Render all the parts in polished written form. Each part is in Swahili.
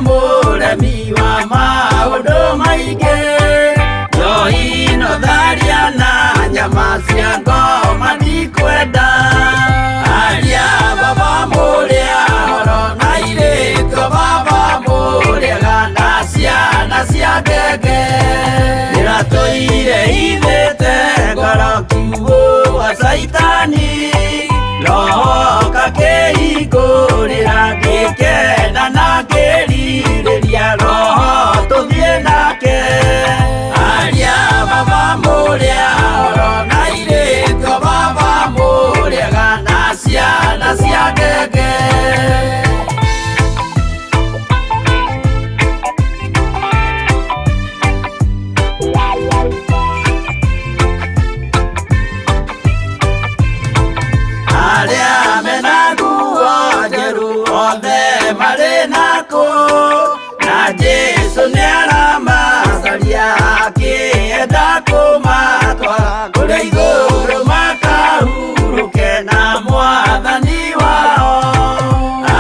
Mũremi wa maũndũ maingĩ, njohi no tharia na nyama cia ngoma ndikwenda. Aria baba mũrĩa horo na irĩko baba mũrĩega na ciana cia ngenge, nĩratũire ithĩte ngoro kiugo wa caitani, roho kakĩhingũrĩra ngĩkena na ngĩrirĩria roho tũthiĩ nake. Aria baba mũrĩa horo na irĩko baba mũrĩega na ciana cia ngenge. Aria mena nguo njerũ othe marĩ nako, na Jesu nĩaramacaria akĩenda kũmatwara kũrĩa igũrũ makahurũke na Mwathani wao.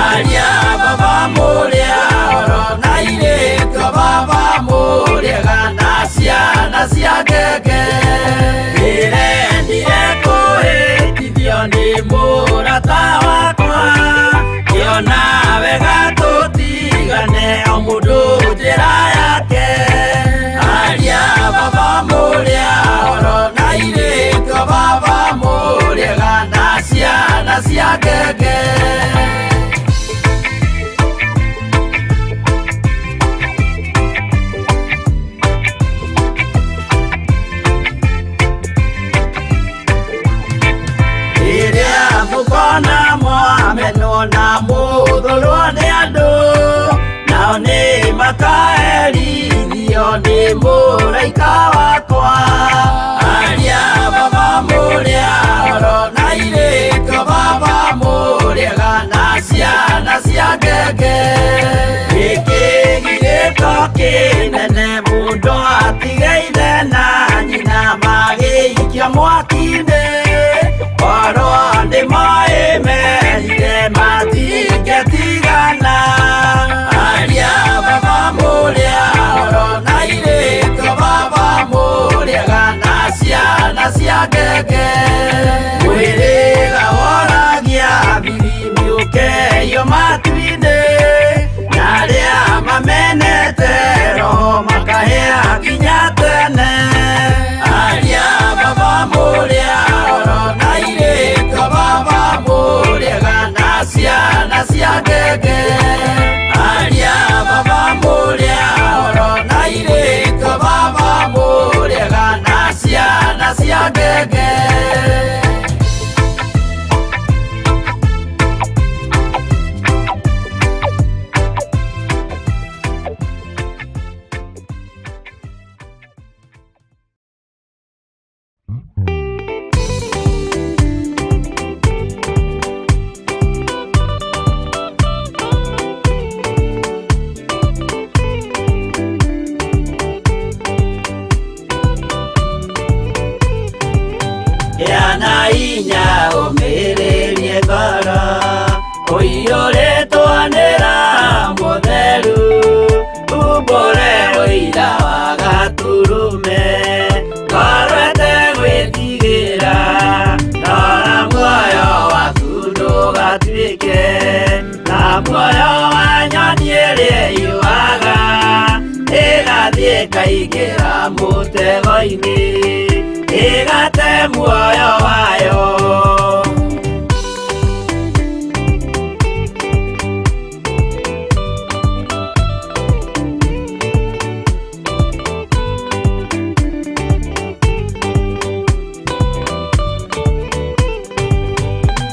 Aria baba mũrĩa horo na irĩko baba mũrĩega na ciana cia ngenge, ndĩrendire kũhĩtithio nĩ mũrata wakwa, kĩona wega tũtigane o mũndũ njĩra yake. Aria baba mũrĩa horo na irĩko baba mũrĩega na ciana cia ngenge. Mũkona mwamenwo na mũthũrwo nĩ andũ, nao nĩ makaherithio nĩ mũraika wakwa. Aria baba mũrĩa horo na irĩko baba mũrĩega na ciana cia ngenge, gĩkĩ gĩrĩko kĩnene mũndũ atigeire na nyina magĩikia mwaki-inĩ, oro nĩmoĩmerire matingĩtigana. Aria baba mũrĩa horo na irĩko baba mũrĩega na ciana cia ngenge, mwĩrĩga woragia birimi ũkeyo matu-inĩ, na arĩa mamenete roho makahĩa nginya tene. Aria baba mũrĩa horo na irĩko baba mũrĩega na ciana cia ngenge. Aria baba mũrĩa horo na irĩko baba mũrĩega na ciana cia ngenge. Yana inya ũmĩrĩrie ngoro, ũiyũrĩtwo nĩ Roho Mũtheru, umbũre ũira wa gatũrũme, ngoro ĩtegwĩtigĩra, rora muoyo waku ndũgatuĩke na muoyo wa nyoni ĩrĩa ĩyũaga, ĩgathiĩ ĩkaingĩra mũtego-inĩ, ĩgate muoyo wayo.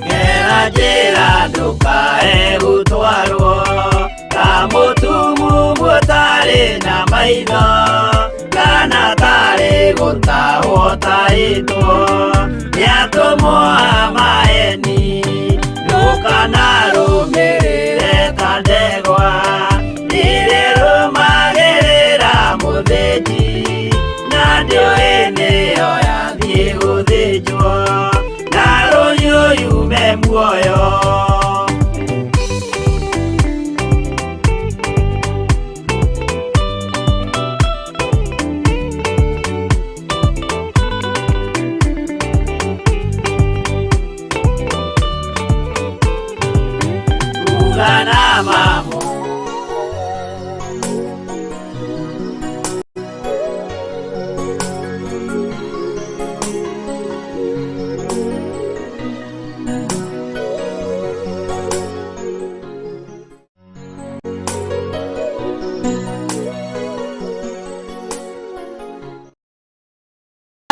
Gera njĩra ndũkae gũtwarwo ta mũtumumu ũtarĩ na maitho, kana tarĩ gũtahwo tahĩtwo nĩ atũmwo a maeni. Ndũkanarũmĩrĩre ta ndegwa ĩrĩrũmagĩrĩra mũthĩnji, na ndĩoĩ nĩyo yathiĩ gũthĩnjwo. Ugana mamo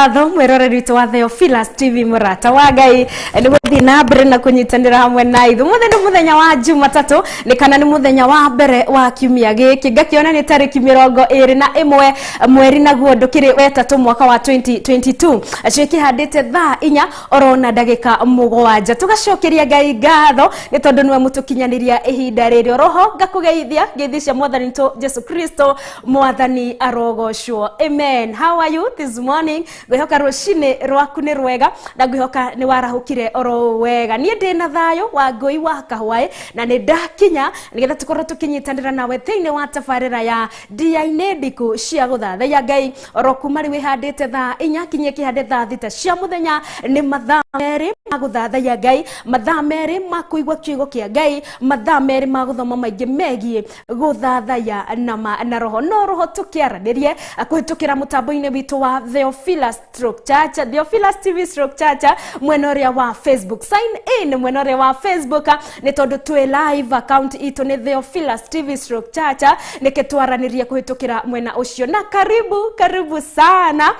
Atho mwerore ritu wa Theophilus TV murata wa Ngai ni guthi na mbere na kunyitanira hamwe na ithu muthenya wa Jumatatu ni kana ni muthenya wa mbere wa kiumia giki ngakiona ni tariki 21 mweri naguo ndukiri wetatu mwaka wa 2022 acio kihandite thaa 4 orona ndagika 7 tugacokeria Ngai ngatho ni tondu niwe mutukinyaniria ihinda riri roho ngakugeithia ngeithicia mwathani to Jesu Kristo mwathani arogocwo. Amen. How are you this morning? Gwihoka ruci-ini rwaku ni rwega na gwihoka ni warahukire oro wega. Nie ndina thayo WANGUI wa KAHWAI na ni ndakinya nigetha tukorwo tukinyitanira nawe thiini wa tabarira ya Ndia-Ini Ndiku cia Guthathaiya Ngai oro kuma ri wihandite thaa 4 kinye kihande thaa 6 cia muthenya ni mathaa meri ma Guthathaiya Ngai, mathaa meri ma kuigwa kiugo kia Ngai, mathaa meri ma guthoma maingi megie Guthathaiya na roho no roho tukiaranirie kuhitukira mutambo-ini witu wa Theophilus Theophilus TV /Church mwena uria wa Facebook. Sign in mwena uria wa Facebook ni tondu twi live account itu ni Theophilus TV /Church niketwaranirie kuhitukira mwena ucio na karibu sana.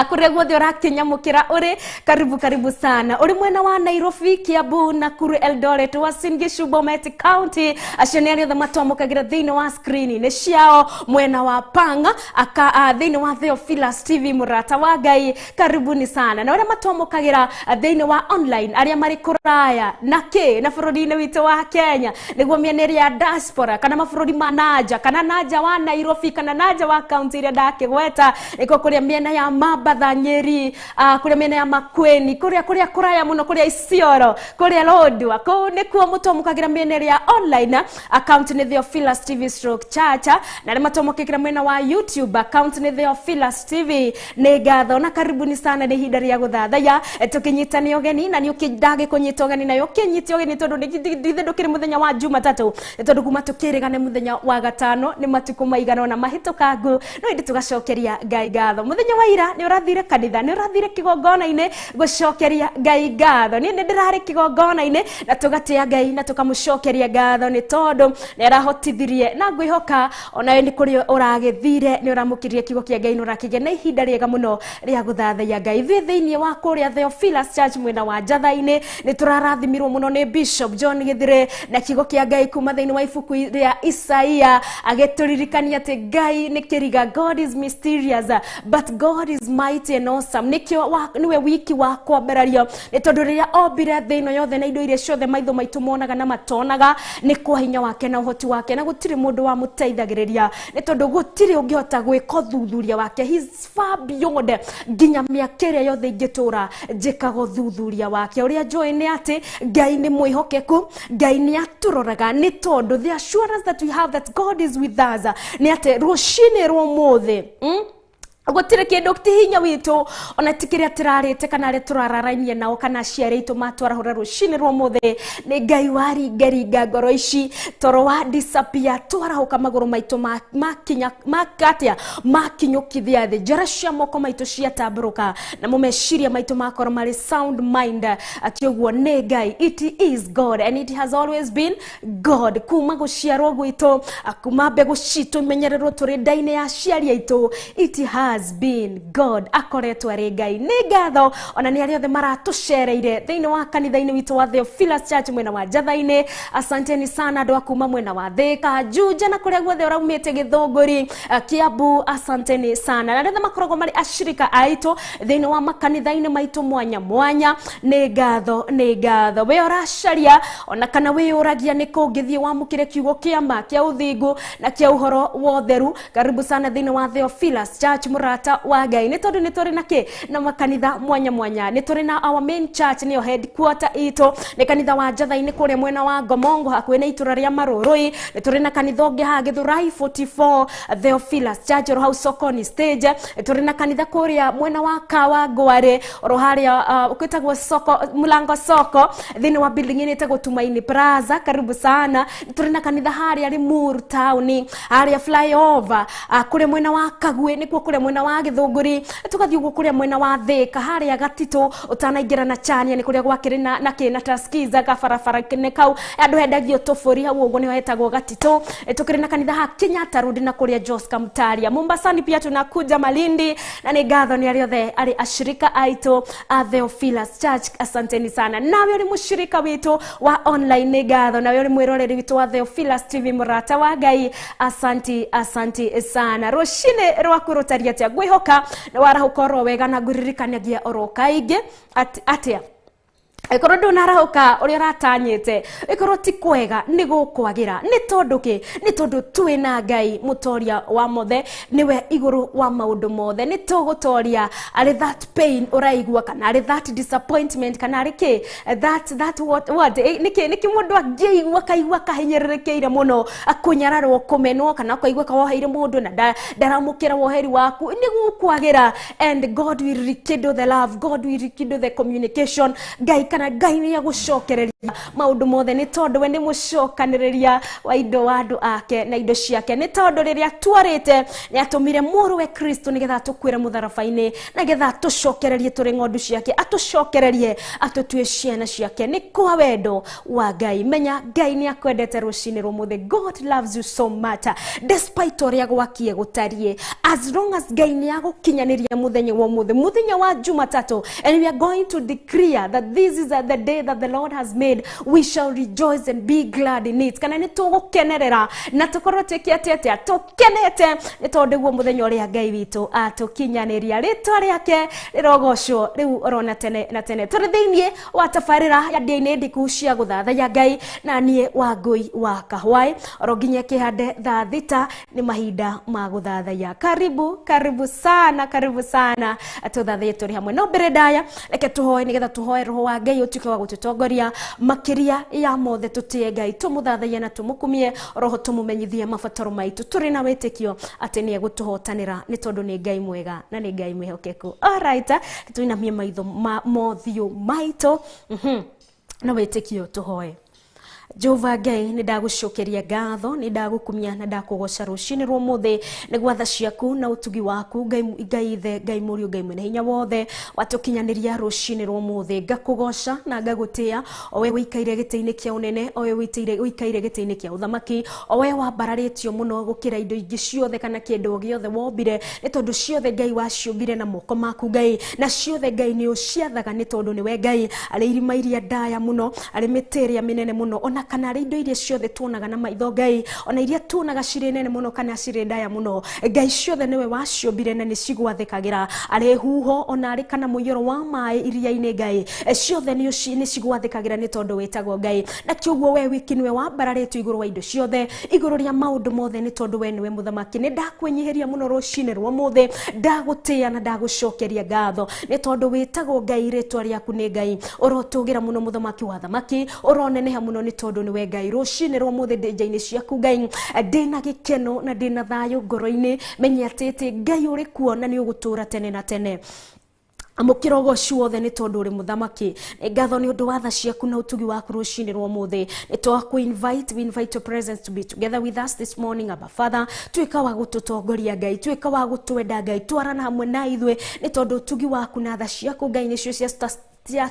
Kure guothe urakinyamukira uri karibu sana uri mwena wa Nairobi, Kiambu, Nakuru, Eldoret, Uasin Gishu, Bomet County acio ni aria matwamukagira thiini wa screen ni ciao mwena wa Panga thiini wa Theophilus TV murata wa Ngai karibuni sana na aria matwamukagira thiini wa online aria mari kuraya na bururi-ini witu wa Kenya niguo mieneri ya diaspora kana mabururi manaja kana naja wa Nairobi kana naja wa county iria ndakigweta iko kuria miena ya Batha, Nyeri, kuria miena ya Makueni, kuria kuraya muno, kuria Isiolo, kuria Lodwar, ko nikuo mutwamukagira miena ya online account ni Theophilus TV /Church na ni matwamukagira miena wa YouTube account ni Theophilus TV. Ni ngatho na karibuni sana ni hinda ria Guthathaiya tukinyitani ogeni na ni ukindage kunyita ogeni na yokinyiti ogeni tondu ndithindukire muthenya wa Jumatatu tondu kuma tukirigane muthenya wa gatano ni matuku maigana na mahitukangu no indi tugacokeria Ngai ngatho. Muthenya wa ira ni urathire kanitha, ni urathire kigongona-ini gucokeria Ngai ngatho. Ni ndirari kigongona-ini na tugatia Ngai na tukamucokeria ngatho ni tondu ni arahotithirie na ngwihoka onawe ni kuri uragithire ni uramukirie kigo kia Ngai nurakige na ihinda riega muno ria Guthathaiya Ngai. Thiini wa kuria Theophilus Church mwena wa Njatha-ini ni turarathimirwo muno ni Bishop John Githire na kigo kia Ngai kuma thiini wa ibuku ria Isaia agituririkania ati Ngai ni kiriga. God is mysterious but God is mighty and awesome. Niwe wiki wa kwamberario ni tondu riria ombire thiino yothe na indo iria ciothe maitho maitu monaga na matonaga ni kwa hinya wake na uhoti wake na gutiri mundu wa muteithagiriria ni tondu gutiri ungihota gwika thuthuria wake. He's far beyond nginya miaka iria yothe ingitura njikaga thuthuria wake. Uria njui ni ati Ngai ni mwihokeku, Ngai ni aturoraga ni tondu the assurance that we have that God is with us ni ati ruci-ini rw'umuthi gutire kindu tihinya witu ona tikiria tirarite kana ri turararainie nao kana ciari itu matwarahura ruci-ini rw'umuthi ni Ngai wari ngeringa ngoro ici toro wa disappear twarahuka maguru maitu makinya makatia makinyukithia thi njara cia moko maitu ciatamburuka na mumeciria maitu makoro mari sound mind atioguo ni Ngai. It is God and it has always been God. Kuma guciarwo gwitu kuma mbegu citu imenyererwo turi nda-ini ya ciari aitu it has been God. Akoretwo ari Ngai. Ni ngatho ona ni ariothe maratucereire thiini wa kanitha-ini witu wa Theophilus Church mwena wa Njatha-ini. Asanteni sana andu akuma mwena wa Thika, Juja na kuria guothe uraumite Githunguri, Kiambu. Asanteni sana na retha makoragwo mari ashirika aitu thiini wa makanitha-ini maitu mwanya. Ni ngatho we uracaria ona kana we uragia ni kungithie wamukire kiugo kia ma kia uthingu na kia uhoro wa utheru. Karibu sana thiini wa Theophilus Church murata wa Ngai ni tondu ni turi na ki na makanitha mwanya mwanya ni turi na our main church niyo headquarter ito ni kanitha wa Guthathaiya kuri mwena wa Ngomongo hakuhe na itura ria Marurui ni turi na kanitha ungi ha Githurai 44 Theophilus Church ro house Sokoni stage ni turi na kanitha kuria mwena wa KAHWAI ro haria ukitagwo soko mulango soko thini wa building ni tagwo Tumaini Plaza karibu sana ni turi na kanitha haria Limuru town haria flyover kuri mwena wa KAHWAI nikuo kuri mwena wa Githunguri tukathi uguo kuri mwena wa Thika haria Gatito utanaingira na Chania ni kuria gwakiri na kina taskiza gafarafara kine kau andu hendagio tofori hau uguo ni hetagwo Gatito tukiri na kanitha ha Kenyatta Road na kuria Joska Mtaria Mombasani pia tunakuja Malindi na ni gatho ni ariothe ari ashirika aito Theophilus Church asanteni sana nawe uri mushirika witu wa online ni gatho nawe uri mwiroreri witu wa Theophilus TV murata wa Ngai asanti sana rucine rwaku rutaria tia ngwihoka na warahukorwo wega na nguririkanagia oro kaingi atia ikoro ndunarahuka uri ratanyite ikoro ti kwega ni gukwagira ni tondu ki ni tondu twina Ngai mutoria wa mothe niwe iguru wa maundu mothe ni tugutoria ari that pain uraigua kana ari that disappointment kana ari ki that what niki mundu angiigua kaigua kahinyererekeire muno akunyararwo kumenwo kana kaigua kawoheire mundu na ndaramukira woheri waku ni gukwagira and God will rekindle the love, God will rekindle the communication. Ngai ni ya gucokereria maundu mothe ni tondu we ni mucokaniriria wa indo wa andu ake na indo ciake ni tondu riria twarite ni atumire muru we Kristo ni getha tukwire mutharabaini na getha tucokererie turi ngondu ciake atucokererie atutue ciana ciake ni kwa wendo wa Ngai menya Ngai ni akwendete rucini rumuthe. God loves you so much despite oria gwakie gutarie as long as Ngai ni agukinyaniria muthenya wa muthe muthenya wa Jumatatu and we are going to declare that this is the day that the Lord has made. We shall rejoice and be glad in it. Kana ni tugukenerera na tukorwo tekiatetea tukenete ni tondu guo muthenya uria Ngai witu atukinyaniria ritwa riake rirogocwo riu orona tene na tene turi thiini wa tafarira ya Ndia-Ini Ndiku cia Guthathaiya Ngai na nie WANGUI wa KAHWAI oro nginya kihande thaa thita ni mahinda ma Guthathaiya. Karibu sana tuthathaiye turi hamwe no mbere ndaya reke tuhoe ni getha tuhoe roho wa Ngai utuke wa gututongoria makiria ya mothe tutie Ngai tumuthathaiye na tumukumie roho tumumenyithie mabataro maitu turi na wetekio ati ni egutuhotanira ni tondu ni Ngai mwega na ni Ngai mwihokeku. Alright tuinamie maitho mothio maito na wetekio tuhoe. Jehova Ngai ni ndagucokeria ngatho ni ndagukumia na ndakugoca rucini rwo muthe ni gwatha ciaku na utugi waku Ngai ithe Ngai murio Ngai mwene hinya wothe watukinyaniria rucini rwo muthe ngakugoca na ngagutia owe wikaire gite-ini kia unene owe wikaire gite-ini kia uthamaki owe wambararitio muno gukira indo ingi ciothe kana kindu giothe wombire ni tondu ciothe Ngai waciumbire na moko maku Ngai na ciothe Ngai ni uciathaga ni tondu niwe Ngai ari irima iria ndaya muno ari mitiria minene muno ona kana indo iria ciothe tuonaga na maitho Ngai ona iria tuonaga cirĩ nene muno kana cirĩ ndaya muno Ngai ciothe niwe waciumbire na ni cigwathikagira ari huho ona ari kana muiyoro wa mai iria-ini Ngai ciothe ni cigwathikagira ni tondu wetagwo Ngai na kiugo we wiki niwe wambararitwo iguru wa indo ciothe iguru ria maundu mothe ni tondu we niwe muthamaki ni ndakwenyiheria muno rucini rwo muthe ndagutia na ndagucokeria ngatho ni tondu wetagwo Ngai ritwa riaku ni Ngai urotugira muno muthamaki wa thamaki uroneneha muno ni tondu niwe Ngai rucini rwo muthe ndeja-ini ciaku Ngai ndina gikeno na ndina thayo ngoro-ini menya atete Ngai uri kuo na ni ugutura tene na tene amukirogo ciothe ni tondu uri muthamaki ngatho ni undu wa tha ciaku na utugi waku rucini rwo muthe we invite your presence to be together with us this morning. Abba Father tuika wa gututongoria Ngai tuika wa gutwenda Ngai twarana hamwe na ithwe ni tondu utugi waku na tha ciaku Ngai nicio cia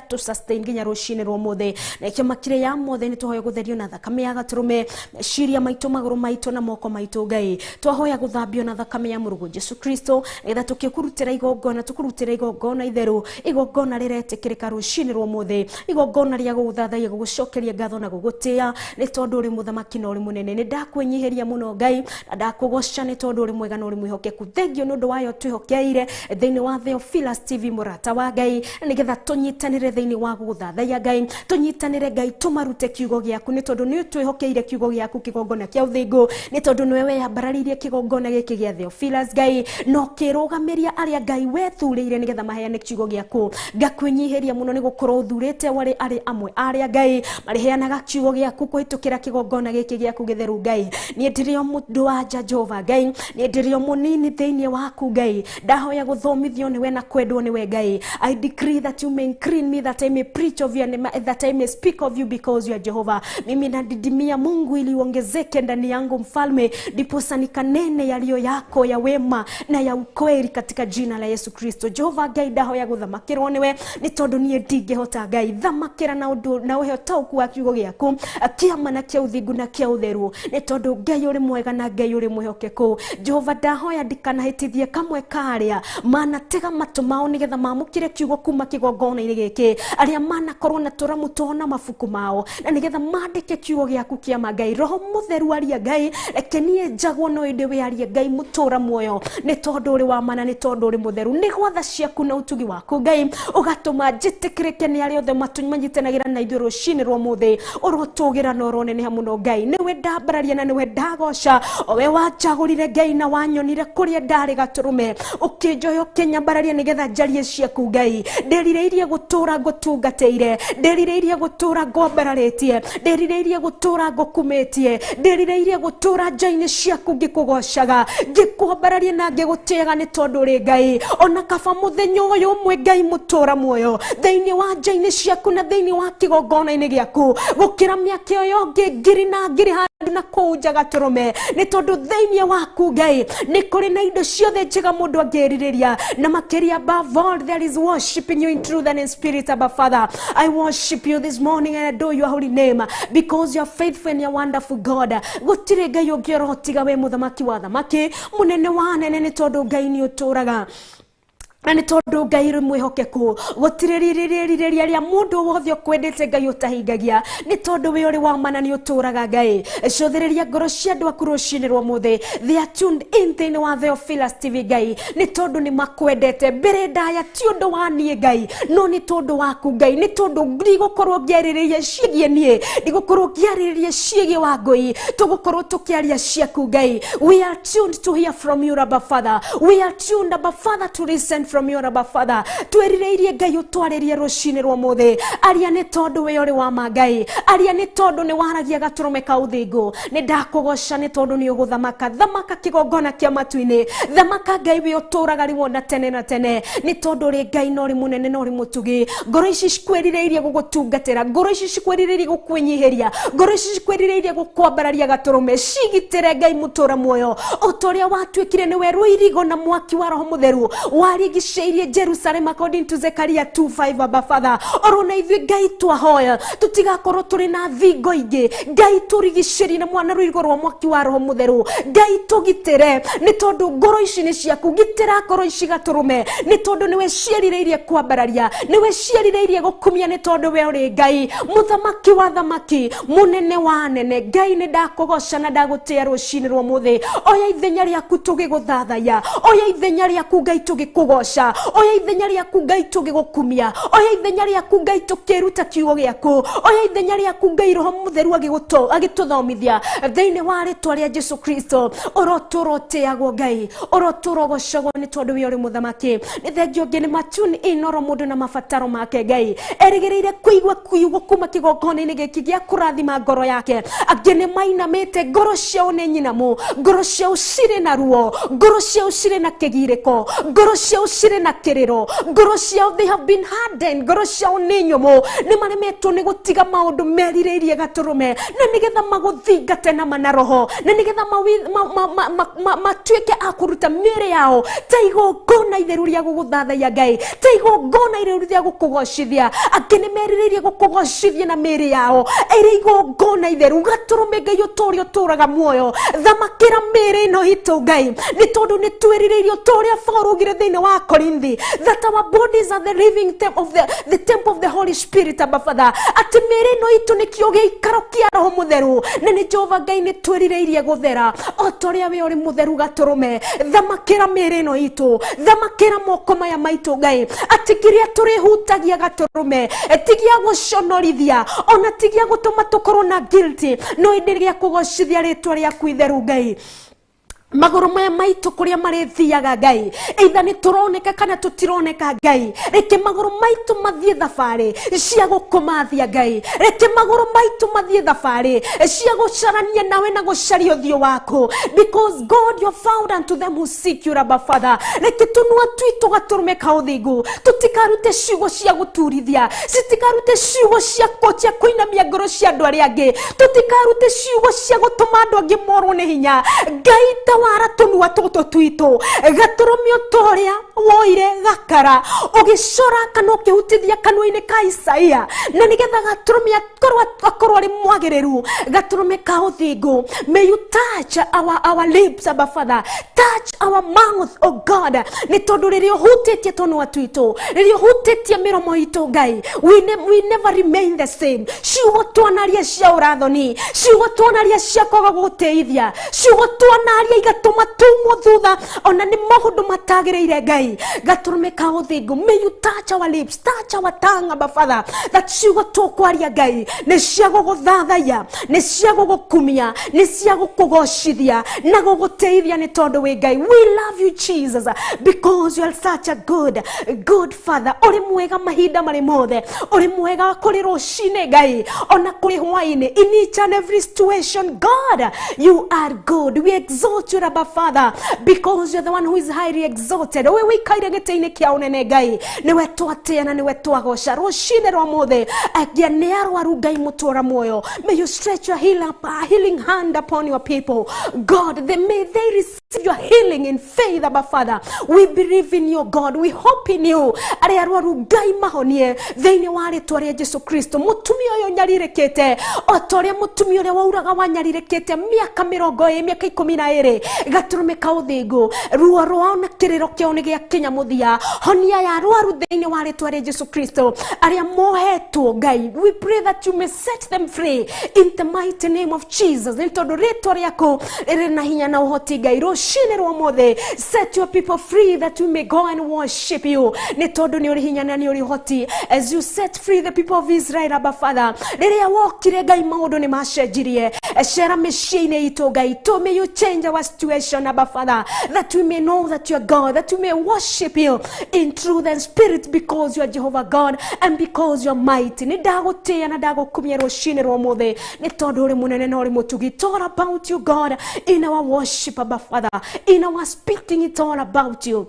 to sustain ginya rucini rwo muthe na ikio makire ya mothe ni tuhoya gutherio na thakame ya gaturume ciria maitu maguru maitu na moko maitu Ngai twahoya guthambio na thakame ya murugo Jesu Kristo etha tukikurutira igongona tukurutira igongona itheru igongona riretikirika rucini rwo muthe igongona ria guthathaiya gugucokeria ngatho na gugutia ni tondu uri muthamaki na uri munene ni ndakwenyiheria muno Ngai na ndakugoca ni tondu uri mwega na uri mwihokeku thengio nundu wayo twihokeire thiini wa Theophilus TV murata wa Ngai ni getha tunyite tunyitanire thiini wa guthathaiya Ngai tunyitanire Ngai tumarute kiugo giaku ni tondu ni twihokeire kiugo giaku kigongona kia uthingu ni tondu niwe weyambararirie kigongona giki gia Theophilus Ngai no kirugamiria aria Ngai wethurire nigetha maheane kiugo giaku ngakwinyihiria muno ni gukorwo uthurite wari ari amwe aria Ngai mariheanaga kiugo giaku kuhitukira kigongona giki giaku githeru Ngai ni ndirio mundu wa Jehova Ngai ni ndirio munini thiini waku Ngai ndahoya guthomithio niwe na kwendwo niwe Ngai I decree that you may increase me that I may preach of you and that I may speak of you because you are Jehovah. Mimi nadidimia Mungu ili uongezeke ndani yangu mfalme ndiposa nikanene yaliyo yako ya wema na ya ukweli katika jina la Yesu Kristo. Jehova Ngai ndahoya guthamakirwo niwe ni tondu nie ndingehota Ngai thamakira na undu na uhota ukua kiugo giaku kiama na kia uthingu na kia utheru ni tondu Ngai uri mwega na Ngai uri mwihokeku. Jehova ndahoya ndikanahitithie kamwe karia mana tega matumao nigetha mamukire kiugo kuma kigongona-ini giki aria mana korwo na turamu tona mafuku mao na nigetha mandike kiugo giaku kiama Ngai roho mutheru aria Ngai ekenie njagwo no inde we aria Ngai mutura muoyo ni tondu uri wa mana ni tondu uri mutheru ni gwatha ciaku na utugi waku Ngai ugatuma njitikirike ni aria othe matunyitanagira na ithuĩ ruci-ini rwa muthi urotugira na uroneneha muno Ngai niwe ndambararia na niwe ndagoca owe wanjagurire Ngai na wanyonire kuria ndari gaturume ukinjoya ukinyambararia nigetha njarie ciaku Ngai nderireirie gutura ngutungateire nderireirie gutura ngomberarĩtie nderireirie gutura ngukumetie nderireirie gutura njaini ciaku ngikugocaga ngikumbararia na ngigutiega ni tondu ri Ngai ona kaba muthenya uyu umwe Ngai mutura muoyo thiini wa njaini ciaku na thiini wa kigongona-ini giaku gukira miaka yo ngiri na ngiri handu na kuja gaturume ni tondu thiini waku Ngai ni kuri na indo ciothe njega mundu angiririria na makiria above all there is worshiping you in truth and in spirit. Abba Father, I worship you this morning and adore your holy name because you are faithful and you are wonderful God. Gutire Ngai ungirotiga we muthamaki wa thamaki munene wa nene ni tondu Ngai ni uturaga na ni tondu Ngai ri mwihokeku gutiririria ria mundu wothe kwendete Ngai utahingagia ni tondu we uri wa mana ni uturaga Ngai cothiriria ngoro cia andu aku ruci-ini rwa muthi they are tuned in thiini wa Theophilus TV Ngai ni tondu ni makwendete mbere ndaya ti undu wa nie Ngai no ni tondu waku Ngai ni tondu ndigũkorwo ngiarĩrĩria ciĩgie nie ndigũkorwo ngiarĩrĩria ciĩgie Wangui tũgũkorwo tukiaria ciaku Ngai we are tuned to hear from you Abba Father we are tuned Abba Father to listen from you Abba Father twerireirie Ngai utwarĩrie ruci-ini rwa muthi aria ni tondu we uri wa Ngai aria ni tondu ni waragia gaturume ka uthingu ni ndakugoca ni tondu ni uguthamaka thamaka kigongona kia matu-ini thamaka Ngai we uturaga riwo na tene na tene ni tondu ri Ngai no ri munene no ri mutugi ngoro ici cikwerireirie gugutungatira ngoro ici cikwerireirie gukwinyihiria ngoro ici cikwerireirie gukwambararia gaturume cigitire Ngai mutura muoyo utoria watuikire ni we ruirigo na mwaki wa roho mutheru warigiceirie Jerusalem according to Zechariah 2:5 Abba Father orona ithuĩ Ngai twahoya tutigakorwo turi na thingo ingi Ngai turigiceri na mwana ruirigo rwa mwaki wa roho mutheru Ngai tugitire ni tondu ngoro ici ni ciaku gitira ngoro ici gaturume ni tondu niwe cierireirie kwambararia niwe cierireirie gukumia ni tondu we uri Ngai muthamaki wa thamaki munene wa nene Ngai ni ndakugoca na ndagutia ruci-ini rwa muthi oya ithenya riaku tugiguthathaiya oya ithenya riaku Ngai tugikugoca oya ithenya riaku Ngai tugigukumia oya ithenya riaku Ngai tukiruta kiugo giaku oya ithenya riaku Ngai roho mutheru agituthomithia thiini wa ritwa ria Jesu Kristo oroturoteagwo Ngai oroturogocagwo ni tondu we uri muthamaki ni thengio ngi ni matune inoro mundu na mabataro make Ngai erigereire kuigwa kiugo kuma kigongona-ini giki gia kurathima ngoro yake angi ni mainamite ngoro ciao ni nyinamu ngoro ciao ciri na ruo ngoro ciao ciri na kigiriko ngoro ciao ciri na kiriro ngoro ciao they have been hardened ngoro ciao ni nyumu ni maremetwo ni gutiga maundu merireirie gaturume na nigetha maguthingate na manaroho na nigetha matuike akuruta mĩĩrĩ yao ta igongona itheru ria guguthathaiya Ngai ta igongona itheru ria gukugocithia angi ni merireirie gukugocithia na mĩĩrĩ yao iri igongona itheru gaturume Ngai utoria uturaga muoyo thamakira mĩĩrĩ ĩno itu Ngai ni tondu ni twerireirie utoria Paul ugire thiini wa Korindi, that our bodies are the living temple of the temple of the Holy Spirit, Abba Father. Ati merino itu ni kioge ikaro kia roho mutheru. Nene Jehova Ngai ni twerireirie guthera. Otoria we uri mutheru gaturume. Thamakira merino itu. Thamakira moko maya maitu Ngai. Ati kiria turi hutagia gaturume. Tigia guconorithia. Ona tigia gutuma tukorwo na guilty. No indiria kugocithia ritwa riaku itheru Ngai. Maguru maya maitu kuria marethiaga Ngai, either ni turoneka kana tutironeka Ngai. Reke maguru maitu mathie thabari cia gukumathia Ngai. Reke maguru maitu mathie thabari cia gucarania nawe na gucaria uthio wako, because God you found unto them who seek you, Abba Father. Reke tunua twitu gaturumeka uthigu, tutikarute ciugo cia guturithia, citikarute ciugo cia kocha kuinamia ngoro cia andu aria angi, tutikarute ciugo cia gutuma andu angi morwo ni hinya Ngai. Wara tunua toto twito gaturumio toria woire gakara ogicora kana ukihutithia kanwa-ini ka Isaia na nigetha gaturumia korwa ari mwagiriru gaturume ka uthingu. May you touch our lips, Abba Father, touch our mouth, oh God, ni tondu ririo hutetie tunua twito, ririo hutetie miromo itu Ngai, we never remain the same. Ciugo twanaria cia urathoni, ciugo twanaria cia kwaga guteithia, ciugo twanaria gatuma tumo thutha ona ni maundu matagireire Ngai gaturume ka uthingu. May you touch our lips, touch our tongue, Abba Father, that ciugo tukwaria Ngai ni cia guguthathaiya, ni cia gugukumia, ni cia gukugocithia na guguteithia ni tondu we Ngai. We love you Jesus, because you are such a good Father. Uri mwega mahinda mari mothe, uri mwega kuri ruci-ini Ngai ona kuri hwa-ini, in each and every situation God you are good. We exalt you Abba Father, because you're the one who is highly exalted. We kaire gite-ini kia unene Ngai, niwe twatia na niwe twagoca ruci-ini rwa mothe agia ni arwaru Ngai mutura moyo. May you stretch your healing hand upon your people God. May they receive your healing in faith, Abba Father. We believe in you God, we hope in you. Ari arwaru Ngai mahonie theini wa ritwa ria Jesu Kristo. Mutumia uyo nyarirekete otoria mutumia uria wauraga wanyarirekete miaka 12 gaturume ka uthingu, ruo rwao na kiriro kiao ni gia kinya muthia. Honia ya arwaru theini wa ritwa ria Jesu Kristo aria mohetwo Ngai. We pray that you may set them free in the mighty name of Jesus. Ntondu ritwa riaku riri na hinya na uhoti Ngai. Ruci-ini rwa mothe set your people free that we may go and worship you. Ntondu ni uri hinya na ni uri hoti, as you set free the people of Israel, Abba Father. Riria wokire Ngai maundu ni macenjirie cera micii-ini itu Ngai. May you change our situation, Abba Father, that we may know that you are God, that we may worship you in truth and spirit, because you are Jehovah God and because you are mighty. Ni ndagutia na ndagukumia ruci-ini rwa mothe ni tondu uri munene na uri mutugi. It's all about you God, in our worship Abba Father, in our speaking, it's all about you.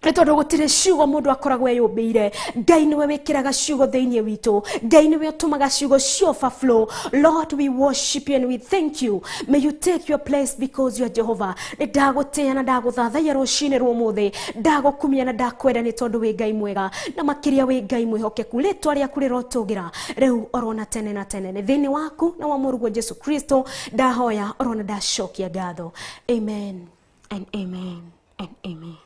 Nitondo gutire ciugo mundu akoragwo eyumbiire. Ngai niwe wikiraga ciugo theinie witu, Ngai niwe utumaga ciugo ciofa flow. Lord, we worship you and we thank you. May you take your place because you are Jehovah. Ndagutia na ndaguthathaiya ruci-ini rwa mothe, ndagukumia na ndakwenda ni tondu wi Ngai mwega na makiria wi Ngai mwihokeku. Ritwa riaku rirotugira riu orona tene na tene. Ni thiini waku na wa murugo Jesu Kristo ndahoya orona ndacokia ngatho. Amen and amen and amen.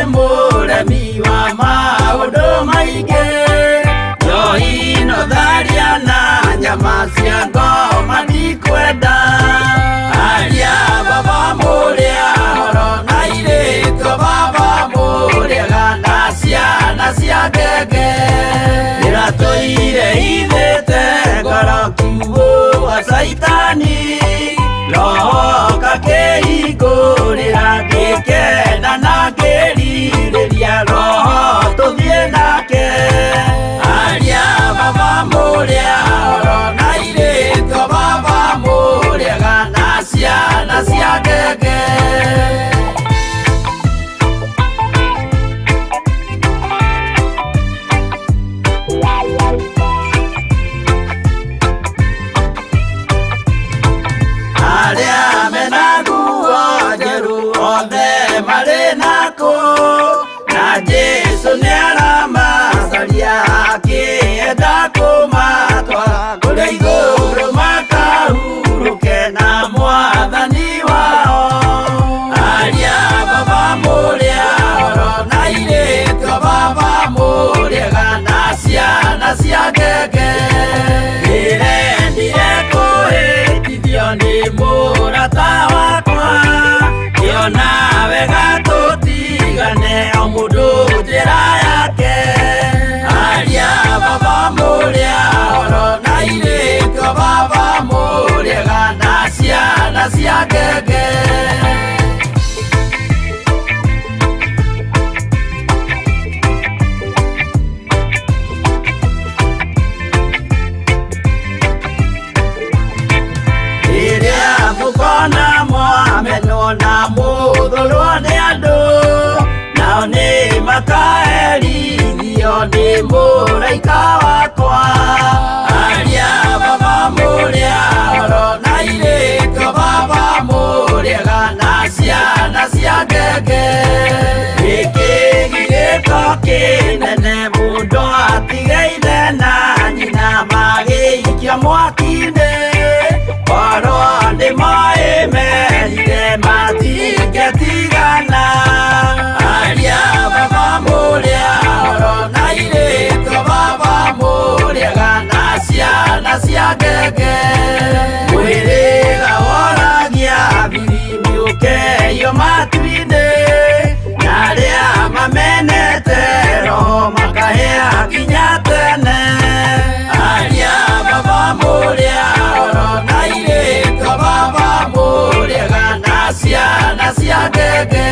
Muremi wa maundu maingi yo ino tharia na nyama cia ngoma ndikwenda aria baba muria horo na iritwa baba muria gana ciana cia ngenge iratoire ithite ngoro kiugo wa saitani roho kakehingurira ngikena na ngiririria roho tuthie nake aria baba muria horo na iritwa baba muria gana ciana cia ngenge mũraika wakwa aria baba mũrĩa oro na irĩtwo baba mũrĩega na ciana cia ngenge gĩkĩ gĩgĩko kĩnene mũndũ atigeire na nyina magĩikia mwaki-inĩ oro nĩmoĩmerire matingĩtigana aria baba mũrĩa oro na irĩtwo baba mũrĩega na ciana cia ngenge mwĩrĩga woragia birimi ũkeyo matu-inĩ na arĩa mamenete roho makahĩa nginya tene aria baba mũrĩa oro na irĩtwo baba mũrĩega na ciana cia ngenge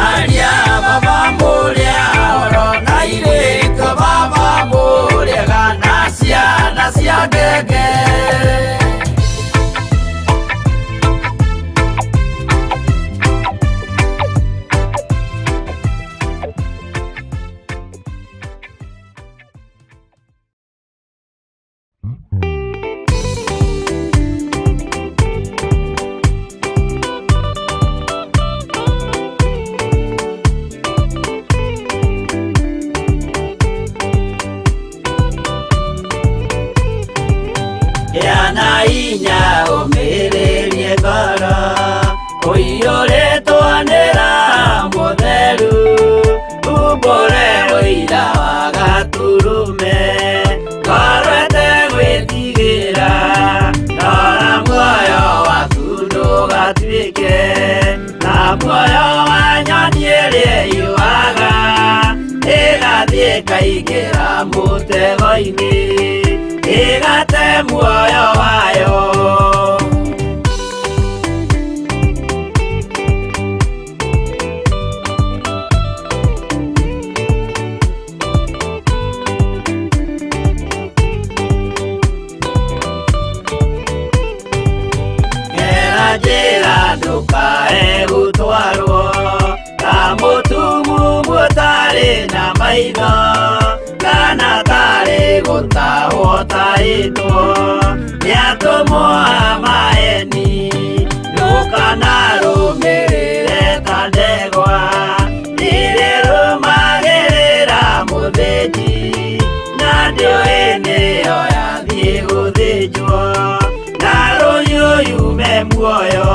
aria baba mũrĩa oro na irĩtwo baba mũrĩega na ciana cia ngenge inya ũmĩrĩrie ngoro ũiyũrĩtwo nĩ Roho Mũtheru umbũre ũira wa Gaturume ngoro ĩtegwĩtigĩra rora muoyo waku ndũgatuĩke na muoyo wa nyoni ĩrĩa ĩyũaga ĩgathiĩ ĩkaingĩra mũtego-inĩ ĩgate muoyo wayo gera njĩra ndũkae gũtwarwo ta mũtumumu ũtarĩ na maitho kana tarĩ gũtahwo taĩtwo nĩatũmwo amaeni ndũkanarũmĩrĩre ta ndegwa irĩ rũmagĩrĩra mũthĩnji na ndĩũĩ nĩyo yathiĩ gũthĩnjwo na rũnyũyume muoyo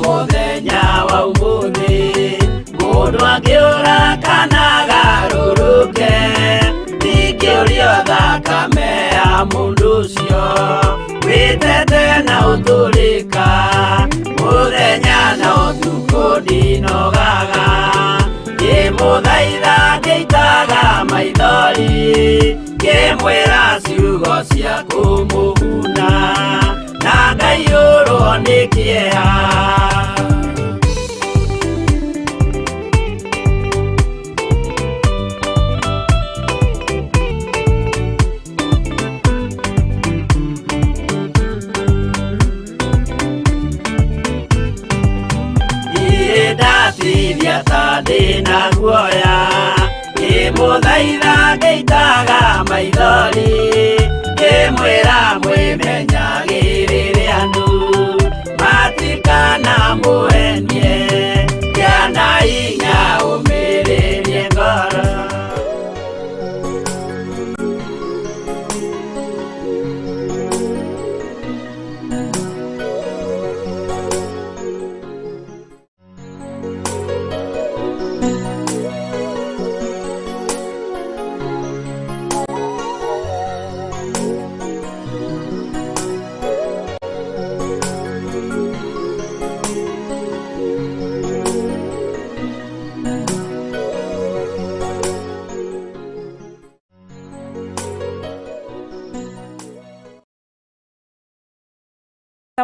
mũthenya wa ũmũthĩ mũndũ angĩũra kana garũrũke ndingĩũrio thakame ya mũndũ ũcio wĩtete na ũtũrĩka mũthenya na ũtukũ ndinogaga ngĩmũthaitha ngĩitaga maithori ngĩmwĩra ciugo cia kũmũguna na ngaiyũrwo nĩ kĩeha ndatithia ta ndĩna guoya ngĩmũthaitha ngĩitaga maithori ngĩmwĩra mwĩmenyagĩrĩre andũ matikana mũhenie yana inya ũmĩrĩrie ngoro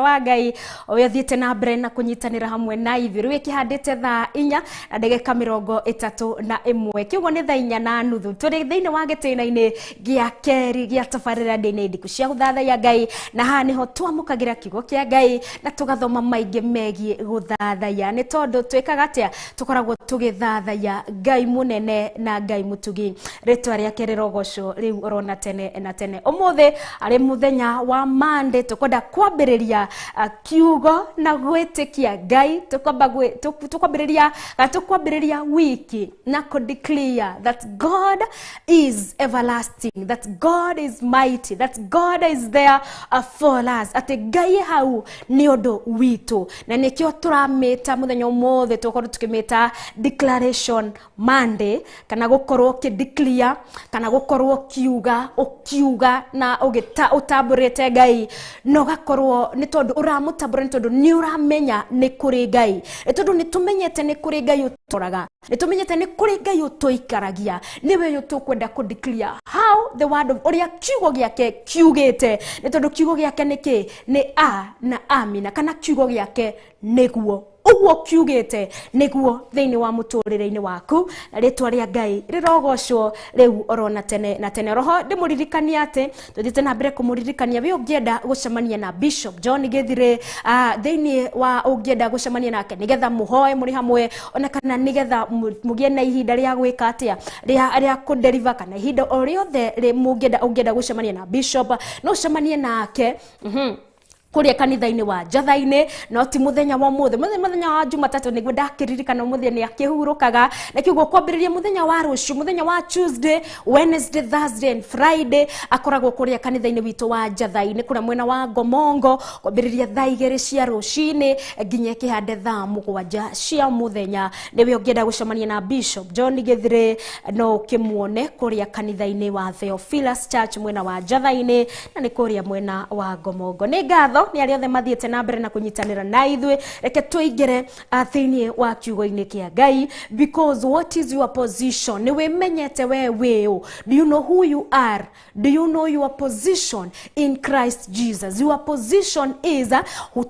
wa Ngai oyo thiete na mbere na kunyitanira hamwe na ithiru ikihandite thaa 4 na ndagika 31 kiugo ni thaa 4:30 turi thiini wa gitinaini gia keri gia tabarira ndini Ndiku cia Guthathaiya Ngai na ha niho twamukagira kiugo kia Ngai na tugathoma maingi megie guthathaiya ni tondu twikaga atia tukoragwo tugithathaiya Ngai munene na Ngai mutugi ritwa riake rirogoco riu orona tene na tene umuthi ari muthenya wa Monday tukwenda kwambiriria kiugo na gwitikia Ngai tukwambiriria wiki na declare that God is everlasting, that God is mighty, that God is there for us, ati Ngai hau ni undu witu na nikio turamita muthenya umuthi tukorwo tukimita declaration Monday kana gukorwo ki declare kana gukorwo ukiuga na utamburite Ngai no gakorwo ni tondu uramutambura ni tondu ni uramenya ni kuri Ngai ni tondu ni tumenyete ni kuri Ngai utoraga ni tumenyete ni kuri Ngai utoikaragia niwe yo tukwenda ku declare how the word of oria kiugo giake kiugite ni tondu kiugo giake niki ni a na amina kana kiugo giake niguo uguo kiugite niguo thiini wa muturire-ini waku na ritwa ria Ngai rirogocwo riu orona tene na tene roho ndimuririkania ati tuthite na mbere kumuririkania we ungienda gucemania na Bishop John Githire thiini wa ungienda gucemania nake nigetha muhoe muri hamwe ona kana nigetha mugie na ihinda ria gwika atia ria ku deliver kana ihinda o riothe ungienda gucemania na Bishop no cemanie nake kuria kanitha-ini wa Njatha-ini no ti muthenya wa muthenya wa Jumatatu niguo ndakiririkana muthenya ni akihurukaga na kiugo kwambiriria muthenya wa rucio muthenya wa Tuesday, Wednesday, Thursday and Friday akoragwo kuria kanitha-ini witu wa Njatha-ini kuna mwena wa Ngomongo kwambiriria thaa 2 cia ruci-ini nginya kihande thaa 7 cia muthenya niwe ungienda gucemania na Bishop John Githire no kimuone kuria kanitha-ini wa Theophilus Church mwena wa Njatha-ini na ni kuria mwena wa Ngomongo ni gatho ni ari othe mathiete na mbere na kunyitanira na ithwe reke tuigere thiini wa kiugo-ini kia Ngai because what is your position ni we menyete we weo do you know who you are do you know your position in Christ Jesus your position is